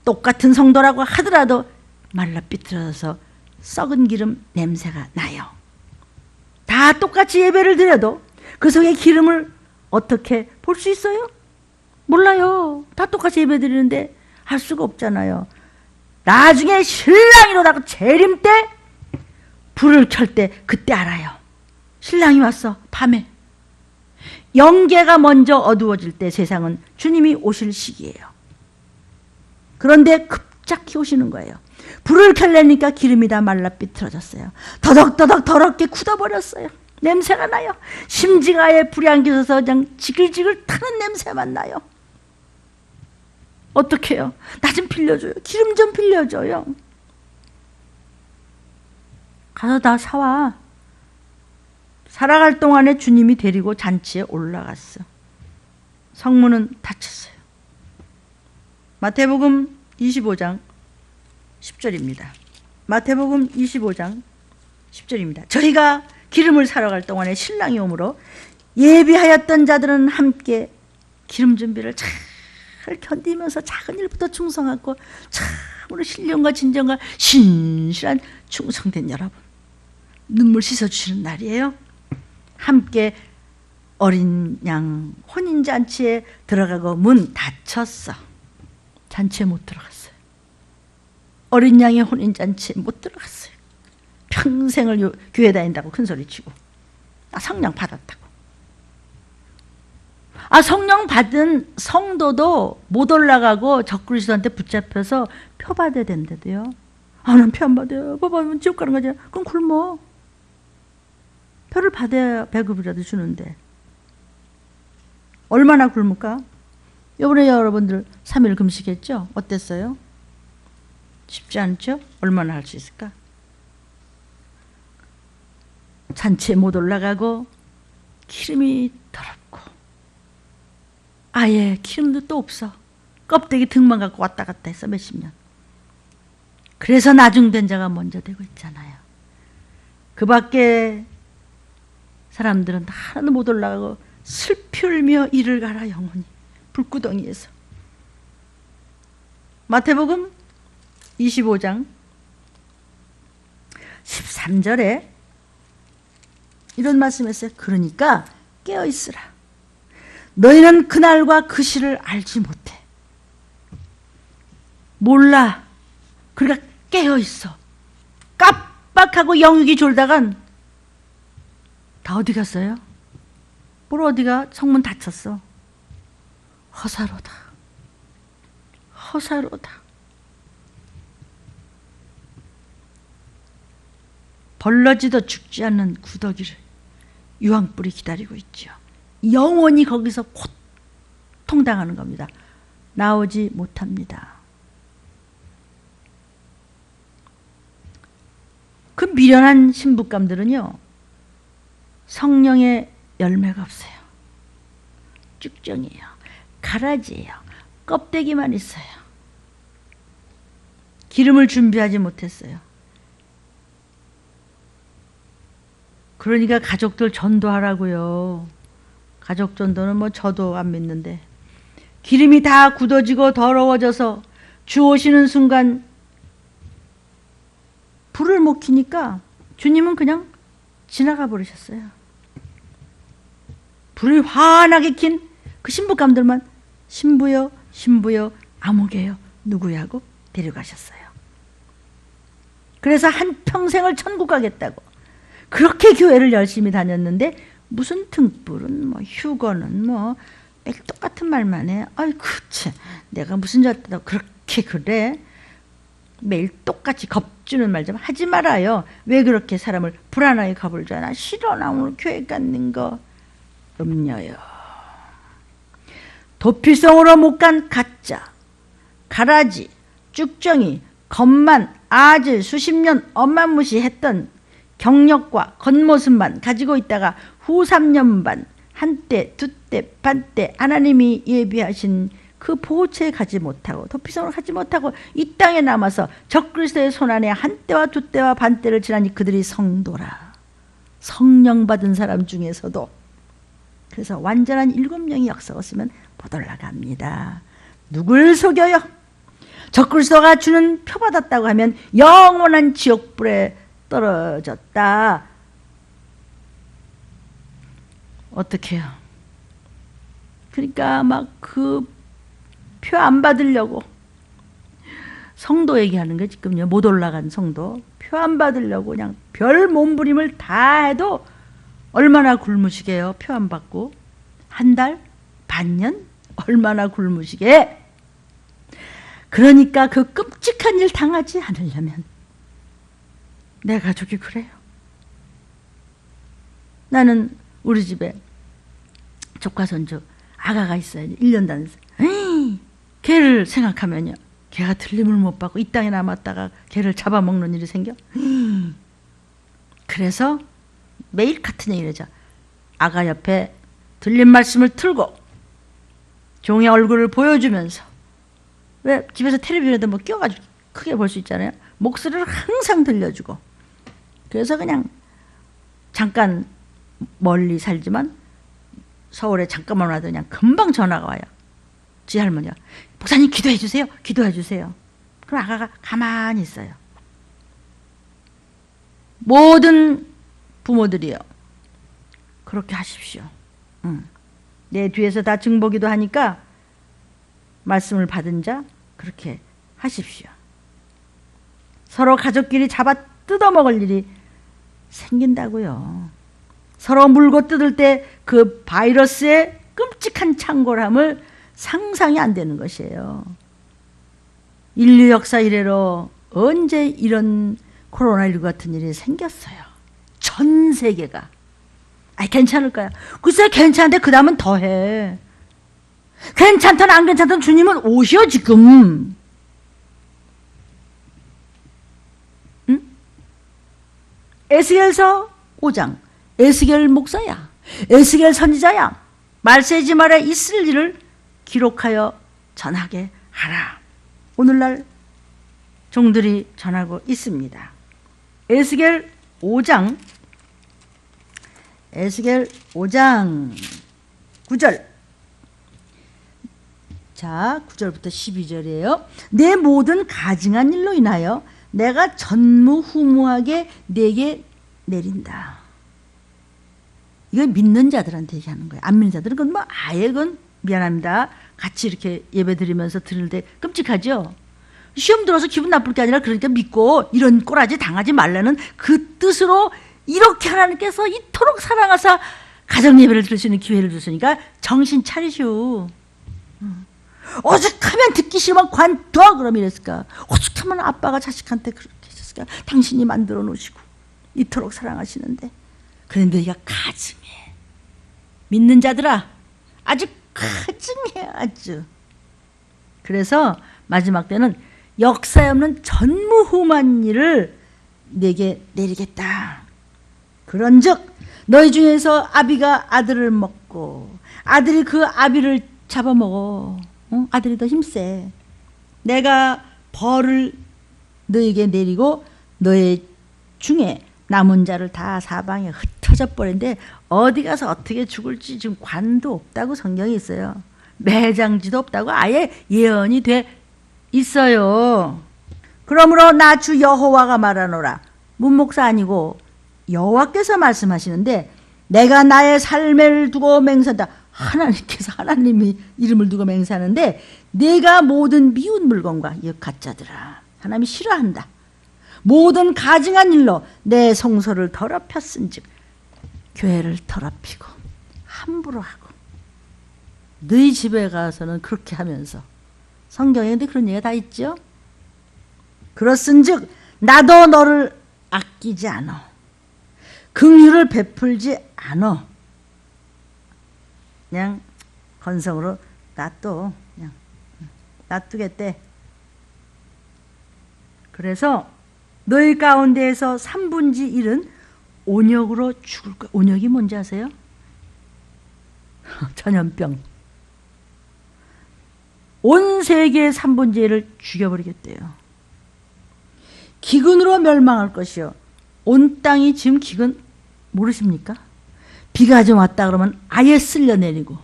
똑같은 성도라고 하더라도 말라 삐뚤어져서 썩은 기름 냄새가 나요. 다 똑같이 예배를 드려도 그 속에 기름을 어떻게 볼 수 있어요? 몰라요. 다 똑같이 예배 드리는데 할 수가 없잖아요. 나중에 신랑이 오다가 재림 때 불을 켤 때 그때 알아요. 신랑이 왔어. 밤에 영계가 먼저 어두워질 때 세상은 주님이 오실 시기예요. 그런데 급작히 오시는 거예요. 불을 켤려니까 기름이 다 말라 삐뚤어졌어요. 더덕더덕 더럽게 굳어버렸어요. 냄새가 나요. 심지가에 불이 안 켜져서 그냥 지글지글 타는 냄새만 나요. 어떻게 해요? 나 좀 빌려줘요. 기름 좀 빌려줘요. 가서 다 사와. 살아갈 동안에 주님이 데리고 잔치에 올라갔어. 성문은 닫혔어요. 마태복음 25장 10절입니다. 마태복음 25장 10절입니다. 저희가 기름을 사러 갈 동안에 신랑이 오므로 예비하였던 자들은 함께 기름 준비를 잘 견디면서 작은 일부터 충성하고 참으로 신령과 진정과 신실한 충성된 여러분, 눈물 씻어주시는 날이에요. 함께 어린 양 혼인잔치에 들어가고 문 닫혔어. 잔치에 못 들어갔어요. 어린 양의 혼인잔치에 못 들어갔어요. 평생을 교회 다닌다고 큰소리치고 성령 받았다고. 성령 받은 성도도 못 올라가고 적그리스도한테 붙잡혀서 표 받아야 된다고요. 난 표 안 받아요. 뭐 받으면 지옥 가는 거죠. 그럼 굶어. 표를 받아야 배급이라도 주는데 얼마나 굶을까? 이번에 여러분들 3일 금식했죠? 어땠어요? 쉽지 않죠? 얼마나 할 수 있을까? 잔치에 못 올라가고 기름이 더럽고 아예 기름도 또 없어. 껍데기 등만 갖고 왔다 갔다 했어 몇십 년. 그래서 나중된 자가 먼저 되고 있잖아요. 그 밖에 사람들은 하나도 못 올라가고 슬피 울며 이를 가라 영원히 불구덩이에서. 마태복음 25장 13절에 이런 말씀했어요. 그러니까 깨어있으라. 너희는 그날과 그 시를 알지 못해. 몰라. 그러니까 깨어있어. 깜빡하고 영육이 졸다간 다 어디 갔어요? 뭘 어디가? 성문 닫혔어. 허사로다. 허사로다. 벌러지도 죽지 않는 구더기를 유황불이 기다리고 있죠. 영원히 거기서 고통당하는 겁니다. 나오지 못합니다. 그 미련한 신부감들은요, 성령의 열매가 없어요. 쭉정이에요. 가라지예요. 껍데기만 있어요. 기름을 준비하지 못했어요. 그러니까 가족들 전도하라고요. 가족 전도는 뭐 저도 안 믿는데 기름이 다 굳어지고 더러워져서 주 오시는 순간 불을 못 켜니까 주님은 그냥 지나가 버리셨어요. 불을 환하게 킨 그 신부감들만 신부여 신부여 아무개요 누구야 하고 데려가셨어요. 그래서 한평생을 천국 가겠다고 그렇게 교회를 열심히 다녔는데 무슨 등불은 뭐 휴거는 뭐 매일 똑같은 말만 해. 아이고 참 내가 무슨 졌다 그렇게 그래. 매일 똑같이 겁주는 말 좀 하지 말아요. 왜 그렇게 사람을 불안하게 겁을 줘나. 싫어 나 오늘 교회 갔는 거. 음녀요. 도피성으로 못 간 가짜, 가라지, 쭉정이, 겉만 아질 수십 년 엄마 무시했던 경력과 겉모습만 가지고 있다가 후 3년 반 한때 두때 반때 하나님이 예비하신 그 보호처에 가지 못하고 도피성으로 가지 못하고 이 땅에 남아서 적그리스도의 손안에 한때와 두때와 반때를 지나니 그들이 성도라. 성령 받은 사람 중에서도. 그래서 완전한 7명이 역사었으면 못 올라갑니다. 누굴 속여요? 적그리스도가 주는 표 받았다고 하면 영원한 지옥불에 떨어졌다. 어떻게 해요? 그러니까 막 그 표 안 받으려고 성도 얘기하는 게 지금요. 못 올라간 성도 표 안 받으려고 그냥 별 몸부림을 다 해도 얼마나 굶으시게요. 표 안 받고 한 달? 반년? 얼마나 굶으시게. 그러니까 그 끔찍한 일 당하지 않으려면 내 가족이 그래요. 나는 우리 집에 조카 손주 아가가 있어요. 1년 다녔어요. 걔를 생각하면요. 걔가 들림을 못 받고 이 땅에 남았다가 걔를 잡아먹는 일이 생겨. 그래서 매일 같은 얘기를 하죠. 아가 옆에 들린 말씀을 틀고 종의 얼굴을 보여주면서 왜 집에서 텔레비전에도 뭐 끼워가지고 크게 볼 수 있잖아요. 목소리를 항상 들려주고 그래서 그냥 잠깐 멀리 살지만 서울에 잠깐만 와도 그냥 금방 전화가 와요. 지 할머니가 목사님 기도해 주세요. 기도해 주세요. 그럼 아가가 가만히 있어요. 모든 부모들이요. 그렇게 하십시오. 내 뒤에서 다 증보기도 하니까 말씀을 받은 자 그렇게 하십시오. 서로 가족끼리 잡아 뜯어먹을 일이 생긴다고요. 서로 물고 뜯을 때 그 바이러스의 끔찍한 창궐함을 상상이 안 되는 것이에요. 인류 역사 이래로 언제 이런 코로나19 같은 일이 생겼어요. 전 세계가. 아이 괜찮을까요? 글쎄 괜찮은데 그 다음은 더해. 괜찮든 안 괜찮든 주님은 오셔 지금. 응? 에스겔서 5장 에스겔 목사야. 에스겔 선지자야. 말세지 말에 있을 일을 기록하여 전하게 하라. 오늘날 종들이 전하고 있습니다. 에스겔 5장 에스겔 5장 9절. 자, 9절부터 12절이에요. 내 모든 가증한 일로 인하여 내가 전무후무하게 내게 내린다. 이건 믿는 자들한테 얘기하는 거예요. 안 믿는 자들은 그건 뭐 아예 그건 미안합니다. 같이 이렇게 예배 드리면서 들을 때 끔찍하죠. 시험 들어서 기분 나쁠 게 아니라 그러니까 믿고 이런 꼬라지 당하지 말라는 그 뜻으로 이렇게 하나님께서 이토록 사랑하사 가정 예배를 들을 수 있는 기회를 주시니까 정신 차리시오. 오죽하면 듣기 싫으면 관둬 그럼 이랬을까. 오죽하면 아빠가 자식한테 그렇게 했을까. 당신이 만들어 놓으시고 이토록 사랑하시는데. 그런데 네가 가증해. 믿는 자들아 아주 가증해 아주. 그래서 마지막 때는 역사에 없는 전무후무한 일을 내게 내리겠다. 그런즉 너희 중에서 아비가 아들을 먹고 아들이 그 아비를 잡아먹어. 아들이 더 힘세. 내가 벌을 너에게 내리고 너의 중에 남은 자를 다 사방에 흩어져 버린데 어디 가서 어떻게 죽을지 지금 관도 없다고 성경에 있어요. 매장지도 없다고 아예 예언이 돼 있어요. 그러므로 나 주 여호와가 말하노라. 문목사 아니고 여호와께서 말씀하시는데 내가 나의 삶을 두고 맹세한다. 하나님께서 하나님이 이름을 두고 맹세하는데 내가 모든 미운 물건과 이 가짜들아 하나님이 싫어한다. 모든 가증한 일로 내 성소를 더럽혔은즉 교회를 더럽히고 함부로 하고 너희 집에 가서는 그렇게 하면서 성경에 근데 그런 얘기가 다 있죠. 그렇은즉 나도 너를 아끼지 않아 긍휼을 베풀지 않아 그냥 건성으로 놔둬 그냥 놔두겠대. 그래서 너희 가운데에서 3분의 1은 온역으로 죽을 거야. 온역이 뭔지 아세요? 전염병. 온 세계의 3분의 1을 죽여버리겠대요. 기근으로 멸망할 것이요. 온 땅이 지금 기근 모르십니까? 비가 좀 왔다 그러면 아예 쓸려내리고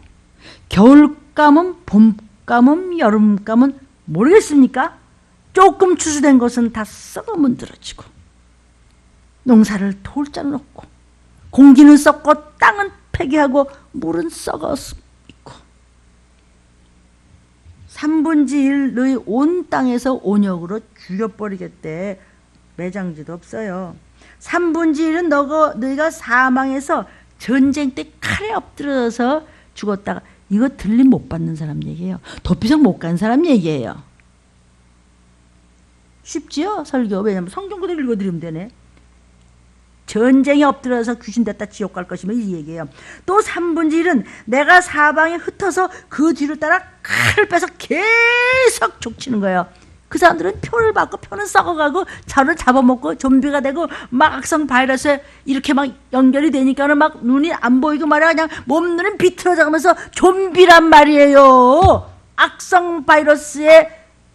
겨울감은 봄감은 여름감은 모르겠습니까? 조금 추수된 것은 다 썩어 문드러지고 농사를 돌짝 놓고 공기는 썩고 땅은 폐기하고 물은 썩어 있고 3분의 1 너희 온 땅에서 온역으로 죽여버리겠대. 매장지도 없어요. 3분의 1은 너희가 사망해서 전쟁 때 칼에 엎드려서 죽었다가 이거 들림 못 받는 사람 얘기예요. 도피성 못 간 사람 얘기예요. 쉽지요? 설교. 왜냐면 성경 그대로 읽어드리면 되네. 전쟁에 엎드려서 귀신 됐다 지옥 갈 것이면 이 얘기예요. 또 3분의 1은 내가 사방에 흩어서 그 뒤를 따라 칼을 빼서 계속 족치는 거예요. 그 사람들은 표를 받고 표는 썩어가고 저를 잡아먹고 좀비가 되고 막 악성 바이러스에 이렇게 막 연결이 되니까는 막 눈이 안 보이고 말이야. 그냥 몸눈은 비틀어져가면서 좀비란 말이에요. 악성 바이러스에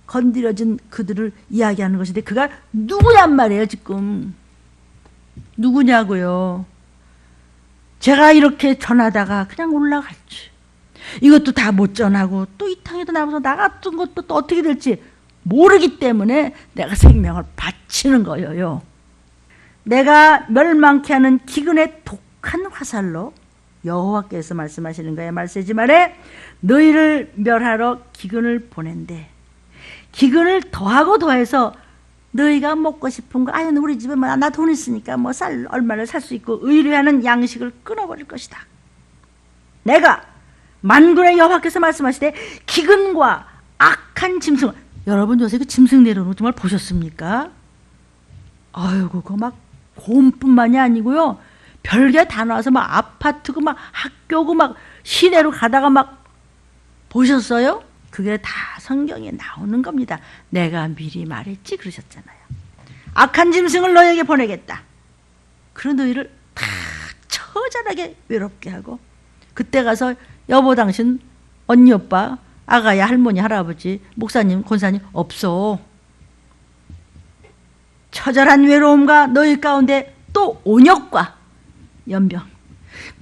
건드려진 그들을 이야기하는 것인데 그가 누구냔 말이에요. 지금 누구냐고요. 제가 이렇게 전하다가 그냥 올라갈지 이것도 다 못 전하고 또 이 땅에도 남아서 나 같은 것도 또 어떻게 될지 모르기 때문에 내가 생명을 바치는 거예요. 내가 멸망케 하는 기근의 독한 화살로 여호와께서 말씀하시는 거예요. 말세지 말에 너희를 멸하러 기근을 보낸대. 기근을 더하고 더해서 너희가 먹고 싶은 거 아니 우리 집에 뭐 나 돈 있으니까 뭐 얼마를 살 수 있고 의뢰하는 양식을 끊어버릴 것이다. 내가 만군의 여호와께서 말씀하시되 기근과 악한 짐승. 여러분 요새 그 짐승 내려오는 거 정말 보셨습니까? 아이고 그거 막 곰뿐만이 아니고요. 별게 다 나와서 막 아파트고 막 학교고 막 시내로 가다가 막 보셨어요? 그게 다 성경에 나오는 겁니다. 내가 미리 말했지 그러셨잖아요. 악한 짐승을 너에게 보내겠다. 그런 너희를 다 처절하게 외롭게 하고 그때 가서 여보 당신 언니 오빠 아가야 할머니 할아버지 목사님 권사님 없어. 처절한 외로움과 너희 가운데 또 온역과 연병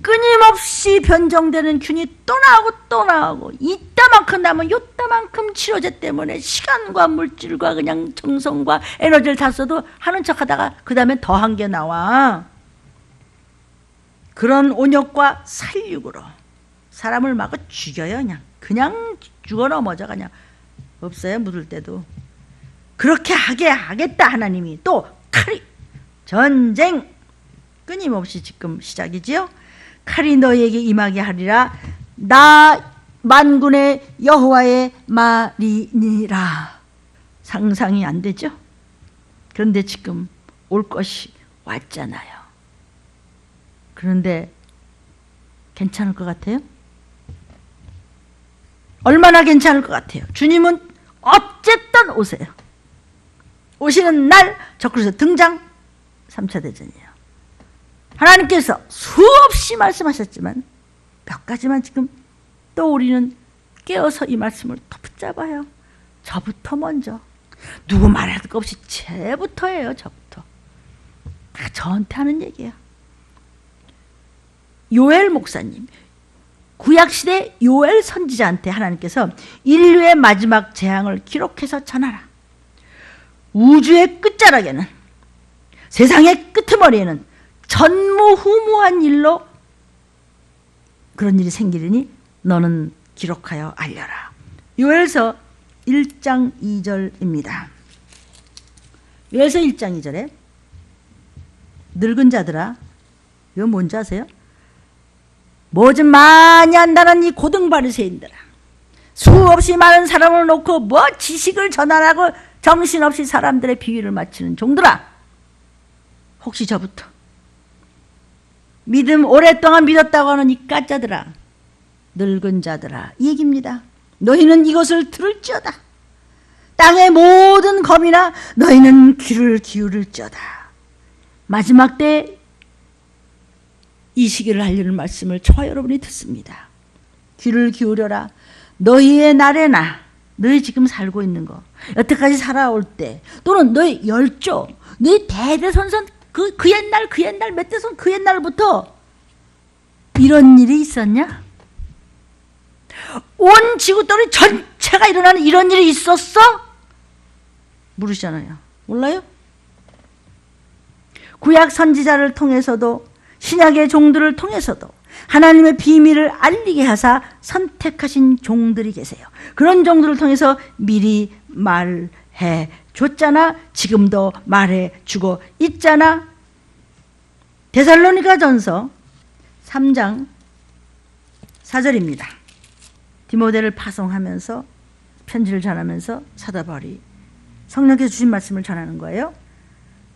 끊임없이 변정되는 균이 또 나오고 또 나오고 이따만큼 나면 요따만큼 치료제 때문에 시간과 물질과 그냥 정성과 에너지를 다 써도 하는 척하다가 그 다음에 더한 게 나와. 그런 온역과 살육으로 사람을 막 죽여요. 그냥 죽어 넘어져 그냥 없어요. 묻을 때도 그렇게 하게 하겠다. 하나님이 또 칼이 전쟁 끊임없이 지금 시작이지요. 칼이 너희에게 임하게 하리라. 나 만군의 여호와의 말이니라. 상상이 안 되죠? 그런데 지금 올 것이 왔잖아요. 그런데 괜찮을 것 같아요? 얼마나 괜찮을 것 같아요? 주님은 어쨌든 오세요. 오시는 날 적그리스도 등장 3차 대전이에요. 하나님께서 수없이 말씀하셨지만 몇 가지만 지금 또 우리는 깨어서 이 말씀을 또 붙잡아요. 저부터 먼저. 누구 말할 것 없이 쟤부터예요. 저부터. 다 저한테 하는 얘기예요. 요엘 목사님, 구약시대 요엘 선지자한테 하나님께서 인류의 마지막 재앙을 기록해서 전하라. 우주의 끝자락에는, 세상의 끄트머리에는 전무후무한 일로 그런 일이 생기리니 너는 기록하여 알려라. 요엘서 1장 2절입니다. 요엘서 1장 2절에 늙은 자들아, 이거 뭔지 아세요? 뭐 좀 많이 한다는 이 고등 바리새인들아, 수없이 많은 사람을 놓고 뭐 지식을 전하라고 정신없이 사람들의 비위를 맞추는 종들아, 혹시 저부터 믿음 오랫동안 믿었다고 하는 이 까짜들아, 늙은 자들아, 이 얘기입니다. 너희는 이것을 들을지어다. 땅의 모든 검이나 너희는 귀를 기울일지어다. 마지막 때 이 시기를 알리는 말씀을 저와 여러분이 듣습니다. 귀를 기울여라. 너희의 날에나, 너희 지금 살고 있는 거, 여태까지 살아올 때, 또는 너희 열조, 너희 대대손손 그 옛날 몇 대손 그 옛날부터 이런 일이 있었냐? 온 지구덩어리 전체가 일어나는 이런 일이 있었어? 물으시잖아요. 몰라요? 구약 선지자를 통해서도 신약의 종들을 통해서도 하나님의 비밀을 알리게 하사 선택하신 종들이 계세요. 그런 종들을 통해서 미리 말해 줬잖아. 지금도 말해 주고 있잖아. 데살로니가전서 3장 4절입니다. 디모데를 파송하면서 편지를 전하면서 사도 바울이 성령께서 주신 말씀을 전하는 거예요.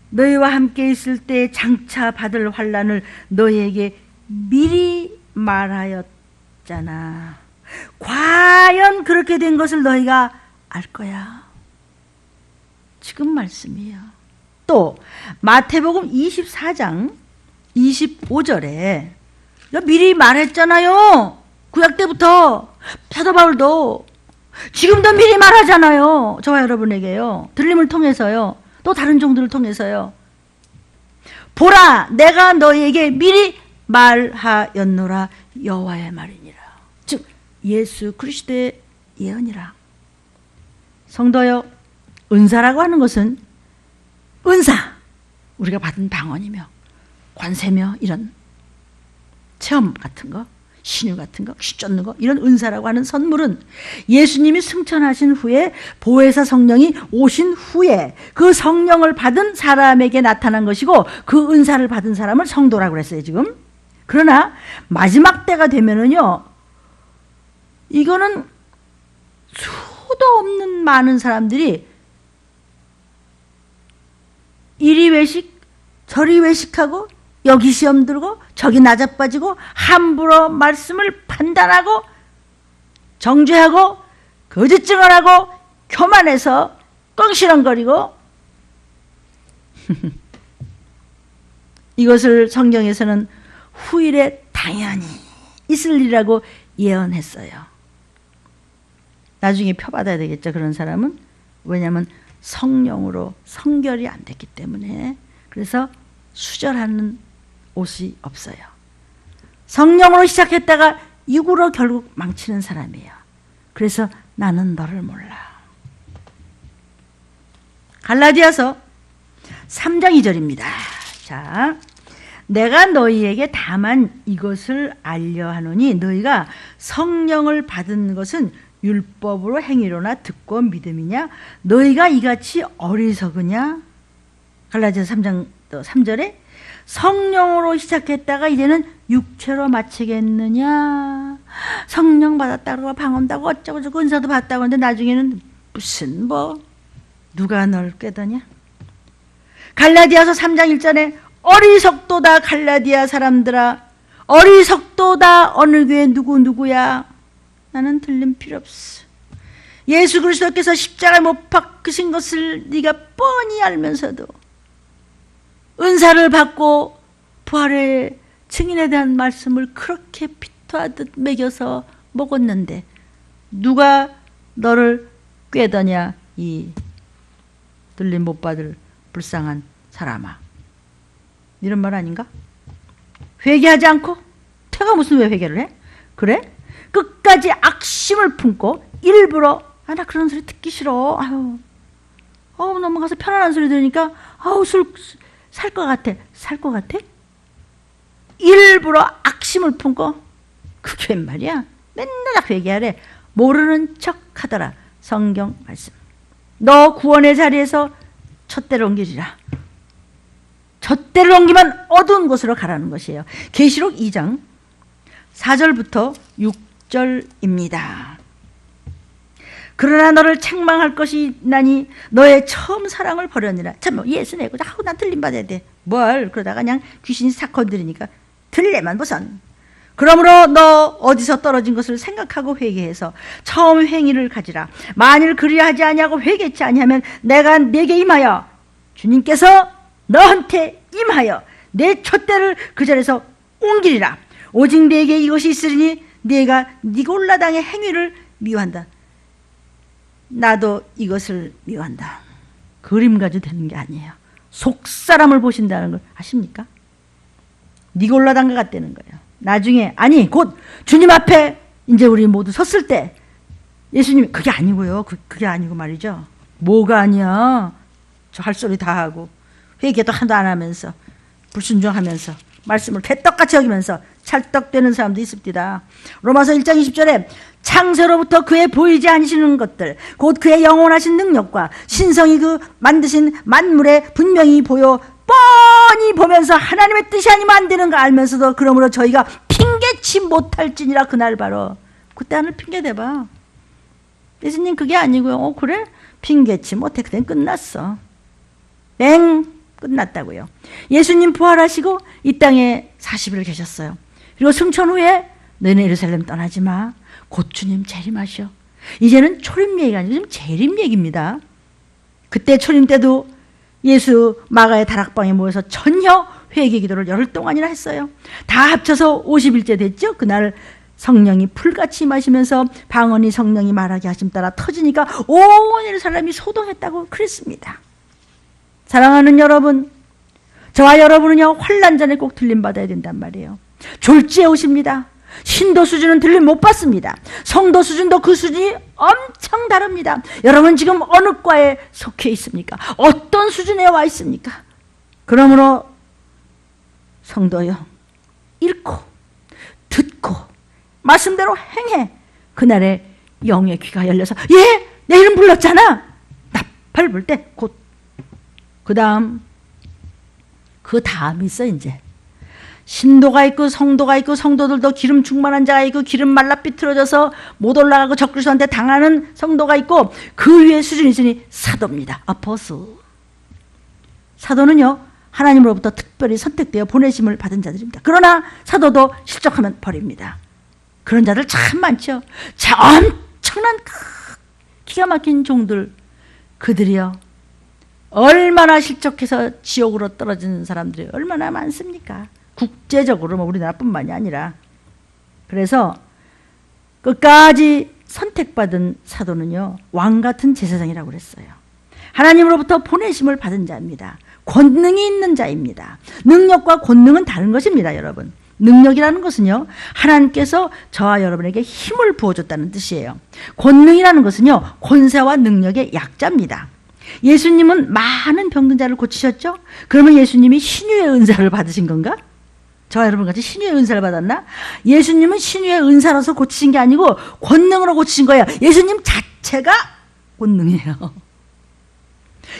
너희와 함께 있을 때 장차 받을 환난을 너희에게 미리 말하였잖아. 과연 그렇게 된 것을 너희가 알 거야. 지금 말씀이에요. 또 마태복음 24장 25절에 미리 말했잖아요. 구약 때부터 사도 바울도 지금도 미리 말하잖아요. 저와 여러분에게요. 들림을 통해서요. 또 다른 종들을 통해서요. 보라, 내가 너희에게 미리 말하였노라. 여호와의 말이니라. 즉 예수 그리스도의 예언이라. 성도여, 은사라고 하는 것은 은사, 우리가 받은 방언이며 관세며 이런 체험 같은 거, 신유 같은 거, 귀 쫓는 거, 이런 은사라고 하는 선물은 예수님이 승천하신 후에 보혜사 성령이 오신 후에 그 성령을 받은 사람에게 나타난 것이고, 그 은사를 받은 사람을 성도라고 그랬어요 지금. 그러나 마지막 때가 되면은요, 이거는 수도 없는 많은 사람들이 이리 외식 저리 외식하고 여기 시험 들고 저기 나자빠지고 함부로 말씀을 판단하고 정죄하고 거짓 증언하고 교만해서 꽁시렁거리고 이것을 성경에서는 후일에 당연히 있을 일이라고 예언했어요. 나중에 표받아야 되겠죠, 그런 사람은. 왜냐하면 성령으로 성결이 안 됐기 때문에. 그래서 수절하는 옷이 없어요. 성령으로 시작했다가 육으로 결국 망치는 사람이에요. 그래서 나는 너를 몰라. 갈라디아서 3장 2절입니다. 자, 내가 너희에게 다만 이것을 알려하노니 너희가 성령을 받은 것은 율법으로 행위로나 듣고 믿음이냐? 너희가 이같이 어리석으냐? 갈라디아서 3장 3절에 성령으로 시작했다가 이제는 육체로 마치겠느냐? 성령 받았다고 방언다고 어쩌고 저쩌고 은사도 받았다고 하는데 나중에는 무슨 누가 널 꾀더냐? 갈라디아서 3장 1절에 어리석도다 갈라디아 사람들아, 어리석도다 어느 교회 누구야? 나는 들림 필요 없어. 예수 그리스도께서 십자가에 못 박으신 것을 네가 뻔히 알면서도 은사를 받고 부활의 증인에 대한 말씀을 그렇게 피토하듯 매겨서 먹었는데 누가 너를 꾀더냐, 이 들림 못 받을 불쌍한 사람아. 이런 말 아닌가? 회개하지 않고? 태가 무슨 왜 회개를 해? 그래? 끝까지 악심을 품고 일부러 나 그런 소리 듣기 싫어. 넘어가서 편안한 소리 들으니까 술 살 것 같아. 살 것 같아? 일부러 악심을 품고 그게 웬 말이야? 맨날 회개하래. 모르는 척 하더라. 성경 말씀. 너 구원의 자리에서 촛대를 옮기리라. 촛대를 옮기면 어두운 곳으로 가라는 것이에요. 계시록 2장 4절부터 6절입니다. 그러나 너를 책망할 것이 있나니 너의 처음 사랑을 버렸느니라. 참 예수 내고 난 들림 받아야 돼. 뭘 그러다가 그냥 귀신이 싹 건드리니까 들레만 보선. 그러므로 너 어디서 떨어진 것을 생각하고 회개해서 처음 행위를 가지라. 만일 그리하지 아니하고 회개치 아니하면 내가 네게 임하여 주님께서 너한테 임하여 내 촛대를 그 자리에서 옮기리라. 오직 네게 이것이 있으리니 네가 니골라당의 행위를 미워한다. 나도 이것을 미워한다. 그림 가지고 되는 게 아니에요. 속사람을 보신다는 걸 아십니까? 니골라당과 같다는 거예요. 나중에 아니 곧 주님 앞에 이제 우리 모두 섰을 때 예수님이 그게 아니고요. 그게 아니고 말이죠. 뭐가 아니야? 저 할 소리 다 하고 회개도 하나도 안 하면서 불순종하면서 말씀을 개떡같이 여기면서 찰떡되는 사람도 있습니다. 로마서 1장 20절에 창세로부터 그의 보이지 않으시는 것들 곧 그의 영원하신 능력과 신성이 그 만드신 만물에 분명히 보여 뻔히 보면서 하나님의 뜻이 아니면 안 되는 거 알면서도 그러므로 저희가 핑계치 못할지니라. 그날 바로 그때 하늘 핑계대봐. 예수님 그게 아니고요. 그래? 핑계치 못해. 그땐 끝났어. 땡 끝났다고요. 예수님 부활하시고 이 땅에 40일 계셨어요. 그리고 승천 후에 너희는 예루살렘 떠나지 마. 곧 주님 재림하셔. 이제는 초림 얘기가 아니고 지금 재림 얘기입니다. 그때 초림 때도 예수 마가의 다락방에 모여서 전혀 회개 기도를 열흘 동안이나 했어요. 다 합쳐서 50일째 됐죠. 그날 성령이 풀같이 임하시면서 방언이 성령이 말하게 하심 따라 터지니까 온 예루살렘이 소동했다고 그랬습니다. 사랑하는 여러분, 저와 여러분은요 환난 전에 꼭 들림 받아야 된단 말이에요. 졸지에 오십니다. 신도 수준은 들림 못 받습니다. 성도 수준도 그 수준이 엄청 다릅니다. 여러분 지금 어느 과에 속해 있습니까? 어떤 수준에 와 있습니까? 그러므로 성도요, 읽고 듣고 말씀대로 행해. 그날에 영의 귀가 열려서 내 이름 불렀잖아. 나팔 불 때 곧 그 다음이 있어. 이제 신도가 있고 성도가 있고 성도들도 기름 충만한 자가 있고 기름 말라 삐뚤어져서 못 올라가고 적그리스도한테 당하는 성도가 있고 그 위에 수준이 있으니 사도입니다. 아포스. 사도는요 하나님으로부터 특별히 선택되어 보내심을 받은 자들입니다. 그러나 사도도 실족하면 버립니다. 그런 자들 참 많죠. 자, 엄청난 기가 막힌 종들, 그들이요 얼마나 실족해서 지옥으로 떨어지는 사람들이 얼마나 많습니까? 국제적으로 우리나라뿐만이 아니라. 그래서 끝까지 선택받은 사도는요 왕같은 제사장이라고 그랬어요. 하나님으로부터 보내심을 받은 자입니다. 권능이 있는 자입니다. 능력과 권능은 다른 것입니다. 여러분, 능력이라는 것은요 하나님께서 저와 여러분에게 힘을 부어줬다는 뜻이에요. 권능이라는 것은요 권세와 능력의 약자입니다. 예수님은 많은 병든 자를 고치셨죠? 그러면 예수님이 신유의 은사를 받으신 건가? 저와 여러분 같이 신유의 은사를 받았나? 예수님은 신유의 은사로서 고치신 게 아니고 권능으로 고치신 거예요. 예수님 자체가 권능이에요.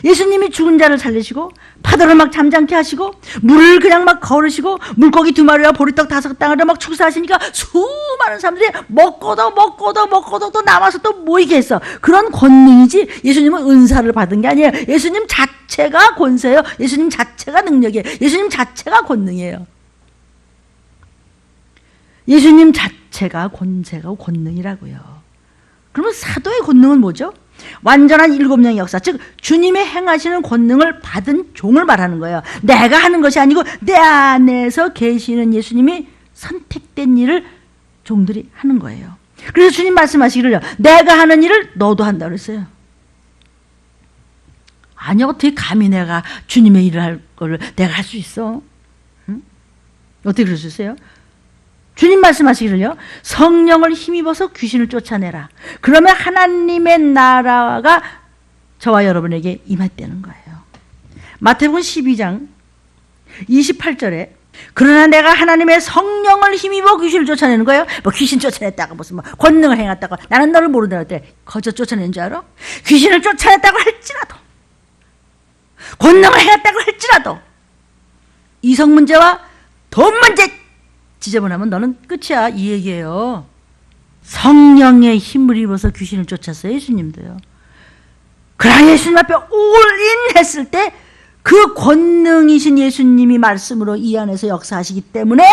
예수님이 죽은 자를 살리시고 파도를 막 잠잠케 하시고 물을 그냥 막 걸으시고 물고기 2마리와 보리떡 5덩어리를 막 축사하시니까 수많은 사람들이 먹고도 또 남아서 또 모이게 했어. 그런 권능이지 예수님은 은사를 받은 게 아니에요. 예수님 자체가 권세예요. 예수님 자체가 능력이에요. 예수님 자체가 권능이에요. 예수님 자체가 권세가 권능이라고요. 그러면 사도의 권능은 뭐죠? 완전한 7명의 역사, 즉 주님의 행하시는 권능을 받은 종을 말하는 거예요. 내가 하는 것이 아니고 내 안에서 계시는 예수님이 선택된 일을 종들이 하는 거예요. 그래서 주님 말씀하시기를요, 내가 하는 일을 너도 한다 그랬어요. 아니, 어떻게 감히 내가 주님의 일을 할 거를 내가 할 수 있어? 응? 어떻게 그럴 수 있어요? 주님 말씀하시기를요, 성령을 힘입어서 귀신을 쫓아내라. 그러면 하나님의 나라가 저와 여러분에게 임했다는 거예요. 마태복음 12장 28절에 그러나 내가 하나님의 성령을 힘입어 귀신을 쫓아내는 거예요. 뭐 귀신 쫓아냈다가 무슨 뭐 권능을 행했다가 나는 너를 모른다 그랬대. 거저 쫓아낸 줄 알아? 귀신을 쫓아냈다고 할지라도, 권능을 행했다고 할지라도 이성 문제와 돈 문제 지저분하면 너는 끝이야, 이 얘기예요. 성령의 힘을 입어서 귀신을 쫓았어요, 예수님도요. 그러나 예수님 앞에 올인 했을 때 그 권능이신 예수님이 말씀으로 이 안에서 역사하시기 때문에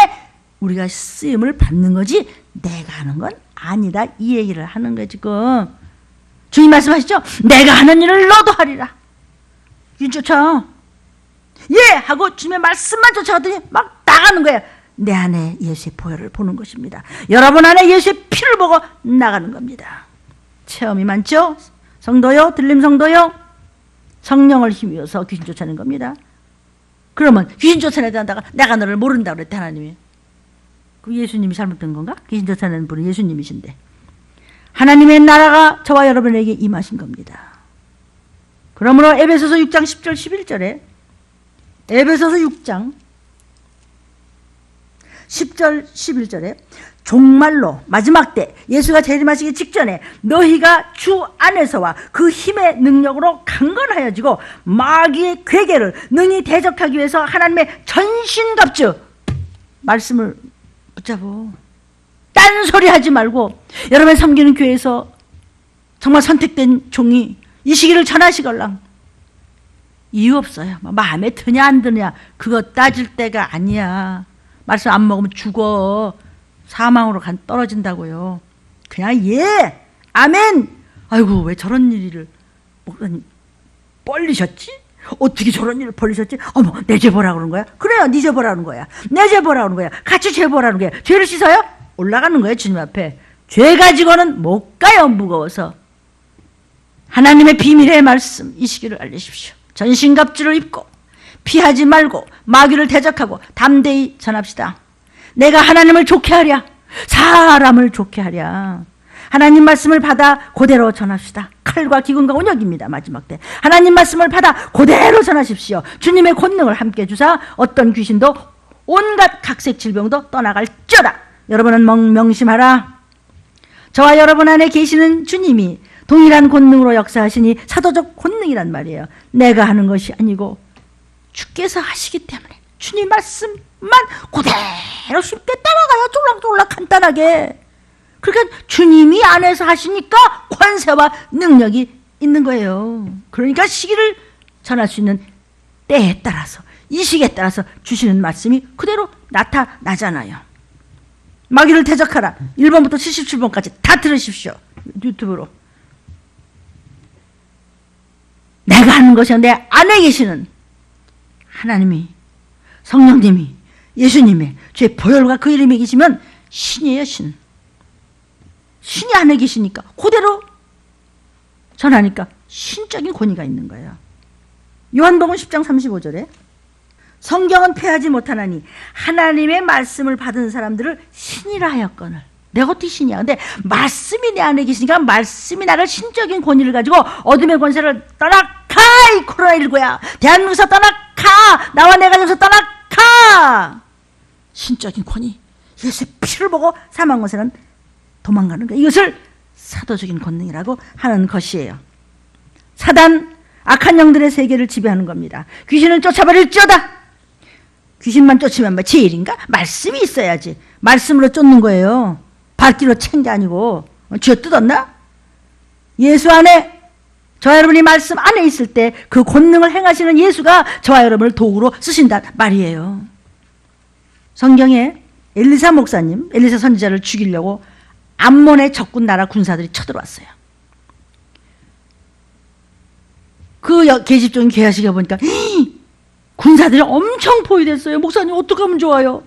우리가 쓰임을 받는 거지 내가 하는 건 아니다, 이 얘기를 하는 거예요. 지금 주님 말씀하시죠? 내가 하는 일을 너도 하리라. 이 쫓아. 예! 하고 주님의 말씀만 쫓아가더니 막 나가는 거예요. 내 안에 예수의 보혈을 보는 것입니다. 여러분 안에 예수의 피를 보고 나가는 겁니다. 체험이 많죠? 성도요? 들림 성도요? 성령을 힘입어서 귀신 쫓아내는 겁니다. 그러면 귀신 쫓아내다가 내가 너를 모른다 그랬대, 하나님이. 그 예수님이 잘못된 건가? 귀신 쫓아내는 분은 예수님이신데. 하나님의 나라가 저와 여러분에게 임하신 겁니다. 그러므로 에베소서 6장 10절 11절에 에베소서 6장 10절 11절에 종말로 마지막 때 예수가 재림하시기 직전에 너희가 주 안에서와 그 힘의 능력으로 강건하여지고 마귀의 괴계를 능히 대적하기 위해서 하나님의 전신갑주 말씀을 붙잡어. 딴소리 하지 말고 여러분 섬기는 교회에서 정말 선택된 종이 이 시기를 전하시걸랑 이유 없어요. 마음에 드냐 안 드냐 그거 따질 때가 아니야. 말씀 안 먹으면 죽어. 사망으로 떨어진다고요. 그냥 예, 아멘. 아이고 왜 저런 일을 목사님 벌리셨지? 어떻게 저런 일을 벌리셨지? 어머 내 죄 보라 그러는 거야? 그래요, 네 죄 보라는 거야. 내 죄 보라는 거야. 같이 죄 보라는 거야. 죄를 씻어요? 올라가는 거예요, 주님 앞에. 죄 가지고는 못 가요, 무거워서. 하나님의 비밀의 말씀 이 시기를 알리십시오. 전신갑주를 입고 피하지 말고 마귀를 대적하고 담대히 전합시다. 내가 하나님을 좋게 하랴, 사람을 좋게 하랴. 하나님 말씀을 받아 그대로 전합시다. 칼과 기근과 온역입니다, 마지막 때. 하나님 말씀을 받아 그대로 전하십시오. 주님의 권능을 함께 주사 어떤 귀신도 온갖 각색 질병도 떠나갈지어다. 여러분은 명심하라. 저와 여러분 안에 계시는 주님이 동일한 권능으로 역사하시니 사도적 권능이란 말이에요. 내가 하는 것이 아니고 주께서 하시기 때문에 주님 말씀만 그대로 쉽게 따라가요. 쫄락쫄락 간단하게. 그러니까 주님이 안에서 하시니까 권세와 능력이 있는 거예요. 그러니까 시기를 전할 수 있는 때에 따라서 이 시기에 따라서 주시는 말씀이 그대로 나타나잖아요. 마귀를 대적하라. 1번부터 77번까지 다 들으십시오. 유튜브로. 내가 하는 것이 내 안에 계시는 하나님이, 성령님이, 예수님의 주의 보혈과 그 이름이 계시면 신이에요, 신. 신이 안에 계시니까 그대로 전하니까 신적인 권위가 있는 거예요. 요한복음 10장 35절에 성경은 폐하지 못하나니 하나님의 말씀을 받은 사람들을 신이라 하였거늘. 내가 어떻게 신이야? 근데 말씀이 내 안에 계시니까 말씀이 나를 신적인 권위를 가지고 어둠의 권세를 떠나가, 이 코로나19야. 대한민국에서 떠나가. 나와 내 가정에서 떠나가. 신적인 권위. 예수의 피를 보고 사망 권세는 도망가는 거예요. 이것을 사도적인 권능이라고 하는 것이에요. 사단, 악한 영들의 세계를 지배하는 겁니다. 귀신을 쫓아버릴지어다. 귀신만 쫓으면 뭐 제일인가? 말씀이 있어야지. 말씀으로 쫓는 거예요. 발길로 챈 게 아니고. 쥐어 뜯었나? 예수 안에, 저와 여러분이 말씀 안에 있을 때 그 권능을 행하시는 예수가 저와 여러분을 도구로 쓰신단 말이에요. 성경에 엘리사 목사님, 엘리사 선지자를 죽이려고 암몬의 적군 나라 군사들이 쳐들어왔어요. 그 계집종이 계하시게 보니까 군사들이 엄청 포위됐어요. 목사님 어떻게 하면 좋아요?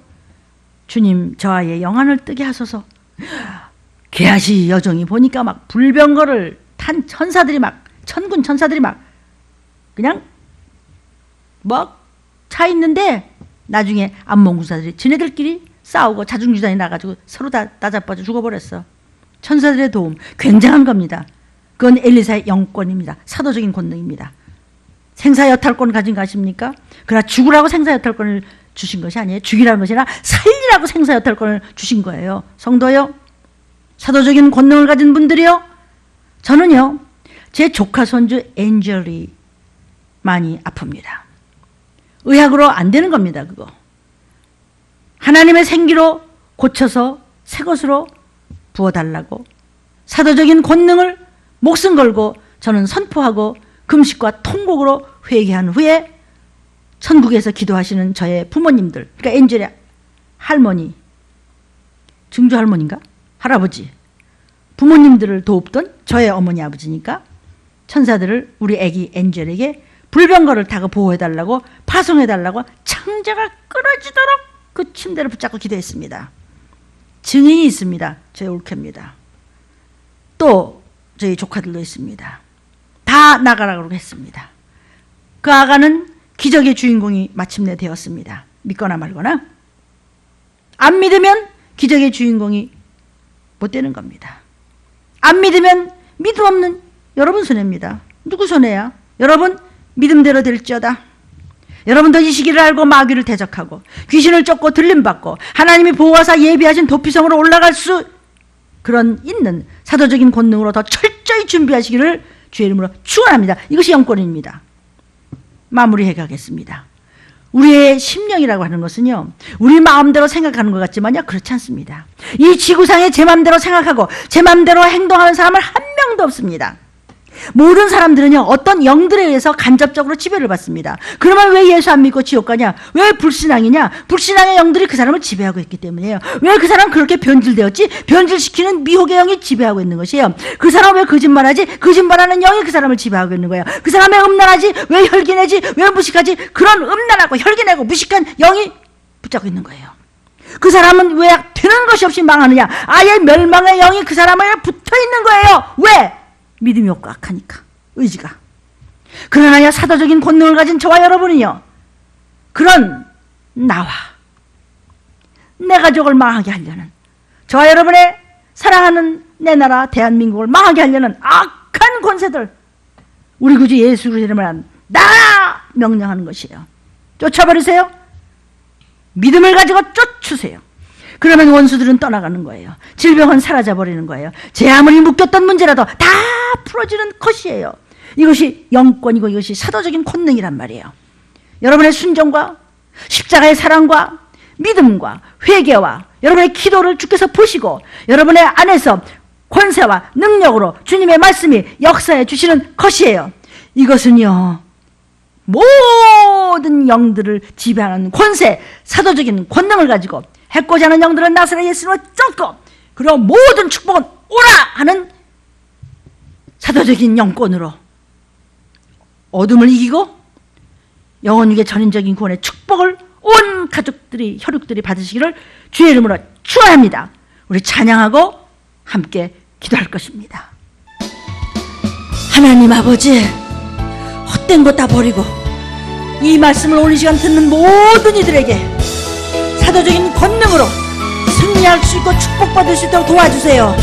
주님 저와의 영안을 뜨게 하소서. 게하시 여종이 보니까 막 불병거를 탄 천사들이 막 천군 천사들이 막 그냥 뭐 차 있는데 나중에 암몬군사들이 지네들끼리 싸우고 자중주장이 나가지고 서로 다 나자빠져 죽어버렸어. 천사들의 도움 굉장한 겁니다. 그건 엘리사의 영권입니다. 사도적인 권능입니다. 생사여탈권 가진 거 아십니까? 그러나 죽으라고 생사여탈권을 주신 것이 아니에요. 죽이라는 것이 아니라 살리라고 생사여탈권을 주신 거예요. 성도요, 사도적인 권능을 가진 분들이요, 저는요 제 조카 손주 엔젤이 많이 아픕니다. 의학으로 안 되는 겁니다. 그거 하나님의 생기로 고쳐서 새 것으로 부어달라고 사도적인 권능을 목숨 걸고 저는 선포하고 금식과 통곡으로 회개한 후에 천국에서 기도하시는 저의 부모님들, 그러니까 엔젤의 할머니, 증조 할머니인가? 할아버지, 부모님들을 돕던 저의 어머니 아버지니까 천사들을 우리 애기 엔젤에게 불병거를 타고 보호해달라고, 파송해달라고 창자가 끊어지도록 그 침대를 붙잡고 기도했습니다. 증인이 있습니다. 저희 올케입니다. 또 저희 조카들도 있습니다. 다 나가라고 했습니다. 그 아가는 기적의 주인공이 마침내 되었습니다. 믿거나 말거나. 안 믿으면 기적의 주인공이 못 되는 겁니다. 안 믿으면 믿음 없는 여러분 손해입니다. 누구 손해야? 여러분 믿음대로 될지어다. 여러분도 이 시기를 알고 마귀를 대적하고 귀신을 쫓고 들림받고 하나님이 보호하사 예비하신 도피성으로 올라갈 수 그런 있는 사도적인 권능으로 더 철저히 준비하시기를 주의 이름으로 축원합니다. 이것이 영권입니다. 마무리해 가겠습니다. 우리의 심령이라고 하는 것은요, 우리 마음대로 생각하는 것 같지만요, 그렇지 않습니다. 이 지구상에 제 마음대로 생각하고 제 마음대로 행동하는 사람은 한 명도 없습니다. 모든 사람들은요 어떤 영들에 의해서 간접적으로 지배를 받습니다. 그러면 왜 예수 안 믿고 지옥 가냐? 왜 불신앙이냐? 불신앙의 영들이 그 사람을 지배하고 있기 때문이에요. 왜 그 사람 그렇게 변질되었지? 변질시키는 미혹의 영이 지배하고 있는 것이에요. 그 사람 왜 거짓말하지? 거짓말하는 영이 그 사람을 지배하고 있는 거예요. 그 사람 왜 음란하지? 왜 혈기내지? 왜 무식하지? 그런 음란하고 혈기내고 무식한 영이 붙잡고 있는 거예요. 그 사람은 왜 되는 것이 없이 망하느냐? 아예 멸망의 영이 그 사람에 붙어 있는 거예요. 왜? 믿음이 없고 악하니까, 의지가. 그러나 사도적인 권능을 가진 저와 여러분이요, 그런 나와 내 가족을 망하게 하려는, 저와 여러분의 사랑하는 내 나라 대한민국을 망하게 하려는 악한 권세들, 우리 구주 예수 그리스도의 이름으로 나가라 명령하는 것이에요. 쫓아버리세요. 믿음을 가지고 쫓으세요. 그러면 원수들은 떠나가는 거예요. 질병은 사라져버리는 거예요. 제 아무리 묶였던 문제라도 다 풀어지는 것이에요. 이것이 영권이고 이것이 사도적인 권능이란 말이에요. 여러분의 순종과 십자가의 사랑과 믿음과 회개와 여러분의 기도를 주께서 보시고 여러분의 안에서 권세와 능력으로 주님의 말씀이 역사해 주시는 것이에요. 이것은요, 모든 영들을 지배하는 권세, 사도적인 권능을 가지고 해코지 하는 영들은 나사렛 예수로 쫓고, 그리고 모든 축복은 오라 하는 사도적인 영권으로 어둠을 이기고 영원육의 전인적인 구원의 축복을 온 가족들이, 혈육들이 받으시기를 주의 이름으로 축원합니다. 우리 찬양하고 함께 기도할 것입니다. 하나님 아버지, 헛된 것 다 버리고 이 말씀을 오늘 시간 듣는 모든 이들에게 사도적인 권능으로 승리할 수 있고 축복받을 수 있도록 도와주세요.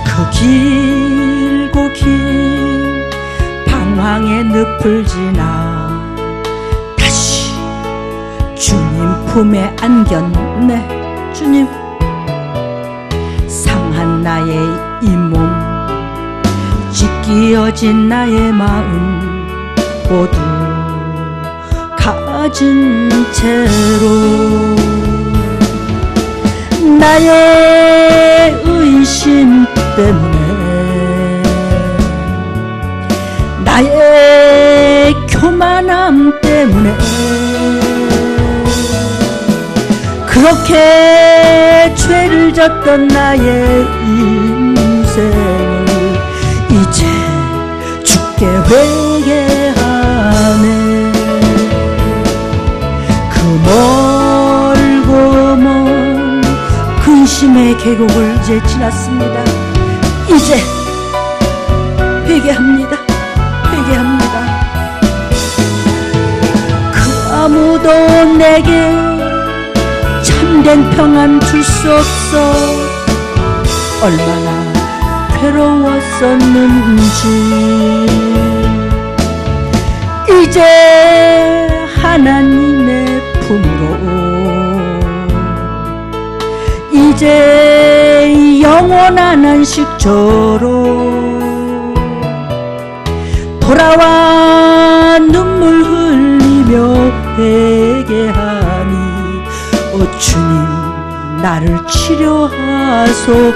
그 길고 긴 방황의 늪을 지나 다시 주님 품에 안겼네. 주님, 상한 나의 이 몸, 찢기어진 나의 마음 모두 가진 채로 나의 의심 때문에, 나의 교만함 때문에 그렇게 죄를 졌던 나의 인생을 이제 주께 회개하네. 멀고 먼 근심의 길 계곡을 이제 지났습니다. 이제 회개합니다. 회개합니다. 그 아무도 내게 참된 평안 줄 수 없어 얼마나 괴로웠었는지 이제 하나님의 품으로 이제 영원한 안식처로 돌아와 눈물 흘리며 회개하니 주님 나를 치료하소서.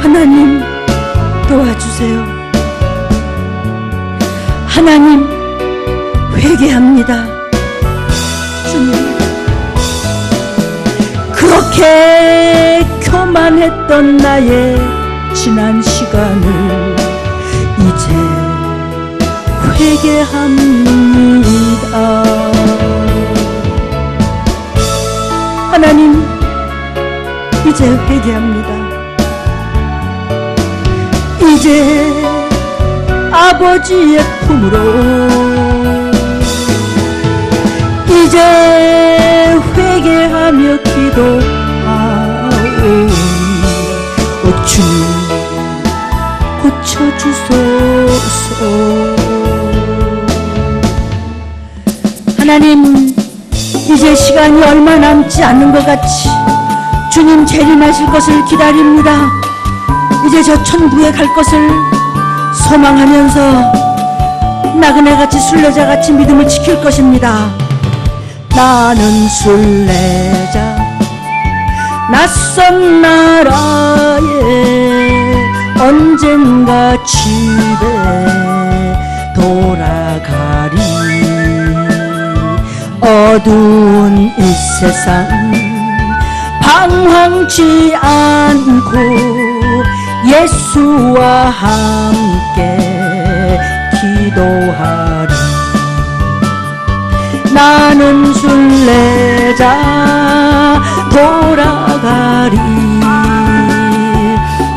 하나님 도와주세요. 하나님 회개합니다. 주님 그렇게 교만했던 나의 지난 시간을 이제 회개합니다. 하나님 이제 회개합니다. 이제 아버지의 품으로 이제 회개하며 기도하오니 주님 고쳐주소서. 하나님 이제 시간이 얼마 남지 않는 것 같이 주님 재림하실 것을 기다립니다. 이제 저 천국에 갈 것을 소망하면서 나그네같이 순례자같이 믿음을 지킬 것입니다. 나는 순례자 낯선 나라에 언젠가 집에 돌아가리. 어두운 이 세상 방황치 않고 예수와 함께 기도하리. 나는 순례자 돌아가리.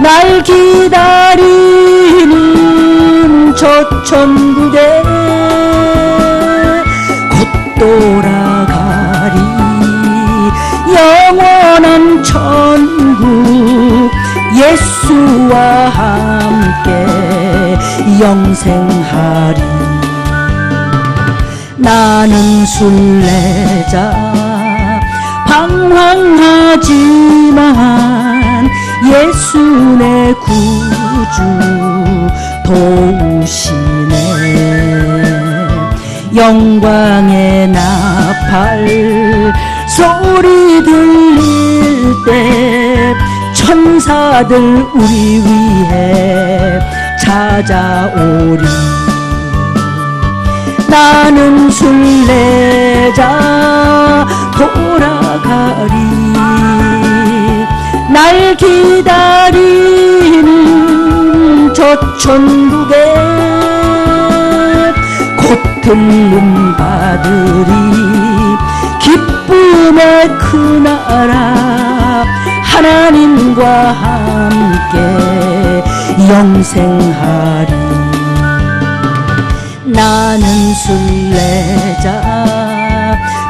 날 기다리는 저 천국에 곧 돌아가리. 영원한 천국 예수와 함께 영생하리. 나는 순례자 방황하지만 예수 내 구주 도우시네. 영광의 나팔 소리 들릴 때 천사들 우리 위해 찾아오리. 나는 순례자 돌아가리. 날 기다리는 저 천국에 곧 들림 받으리. 기쁨의 그 나라 하나님과 함께 영생하리. 나는 순례자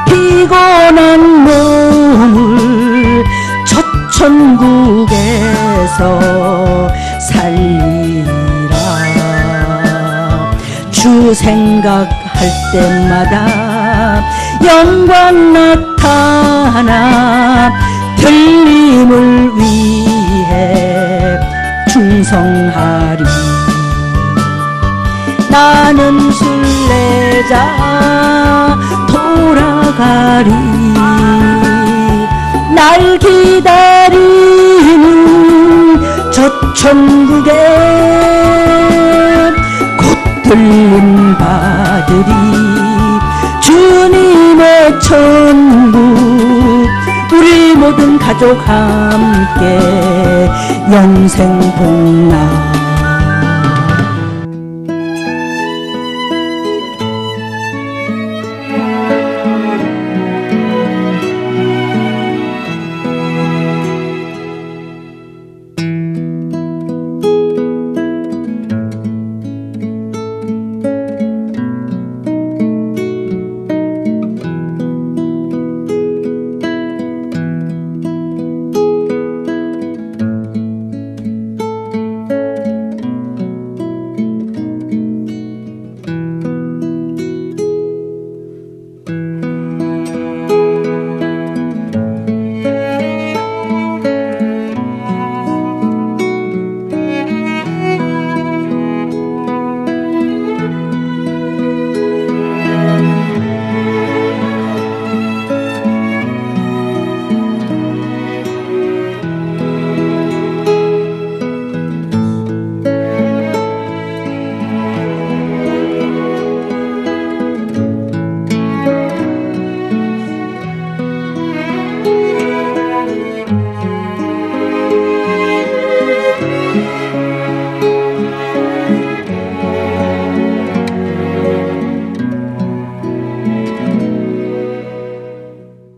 피곤한 몸을 첫 천국에서 살리라. 주 생각할 때마다 영광 나타나 들림을 위해 충성하리. 나는 순례자 돌아가리. 날 기다리는 저 천국에 곧 들림 받으리. 주님의 천국 우리 모든 가족 함께 영생 복락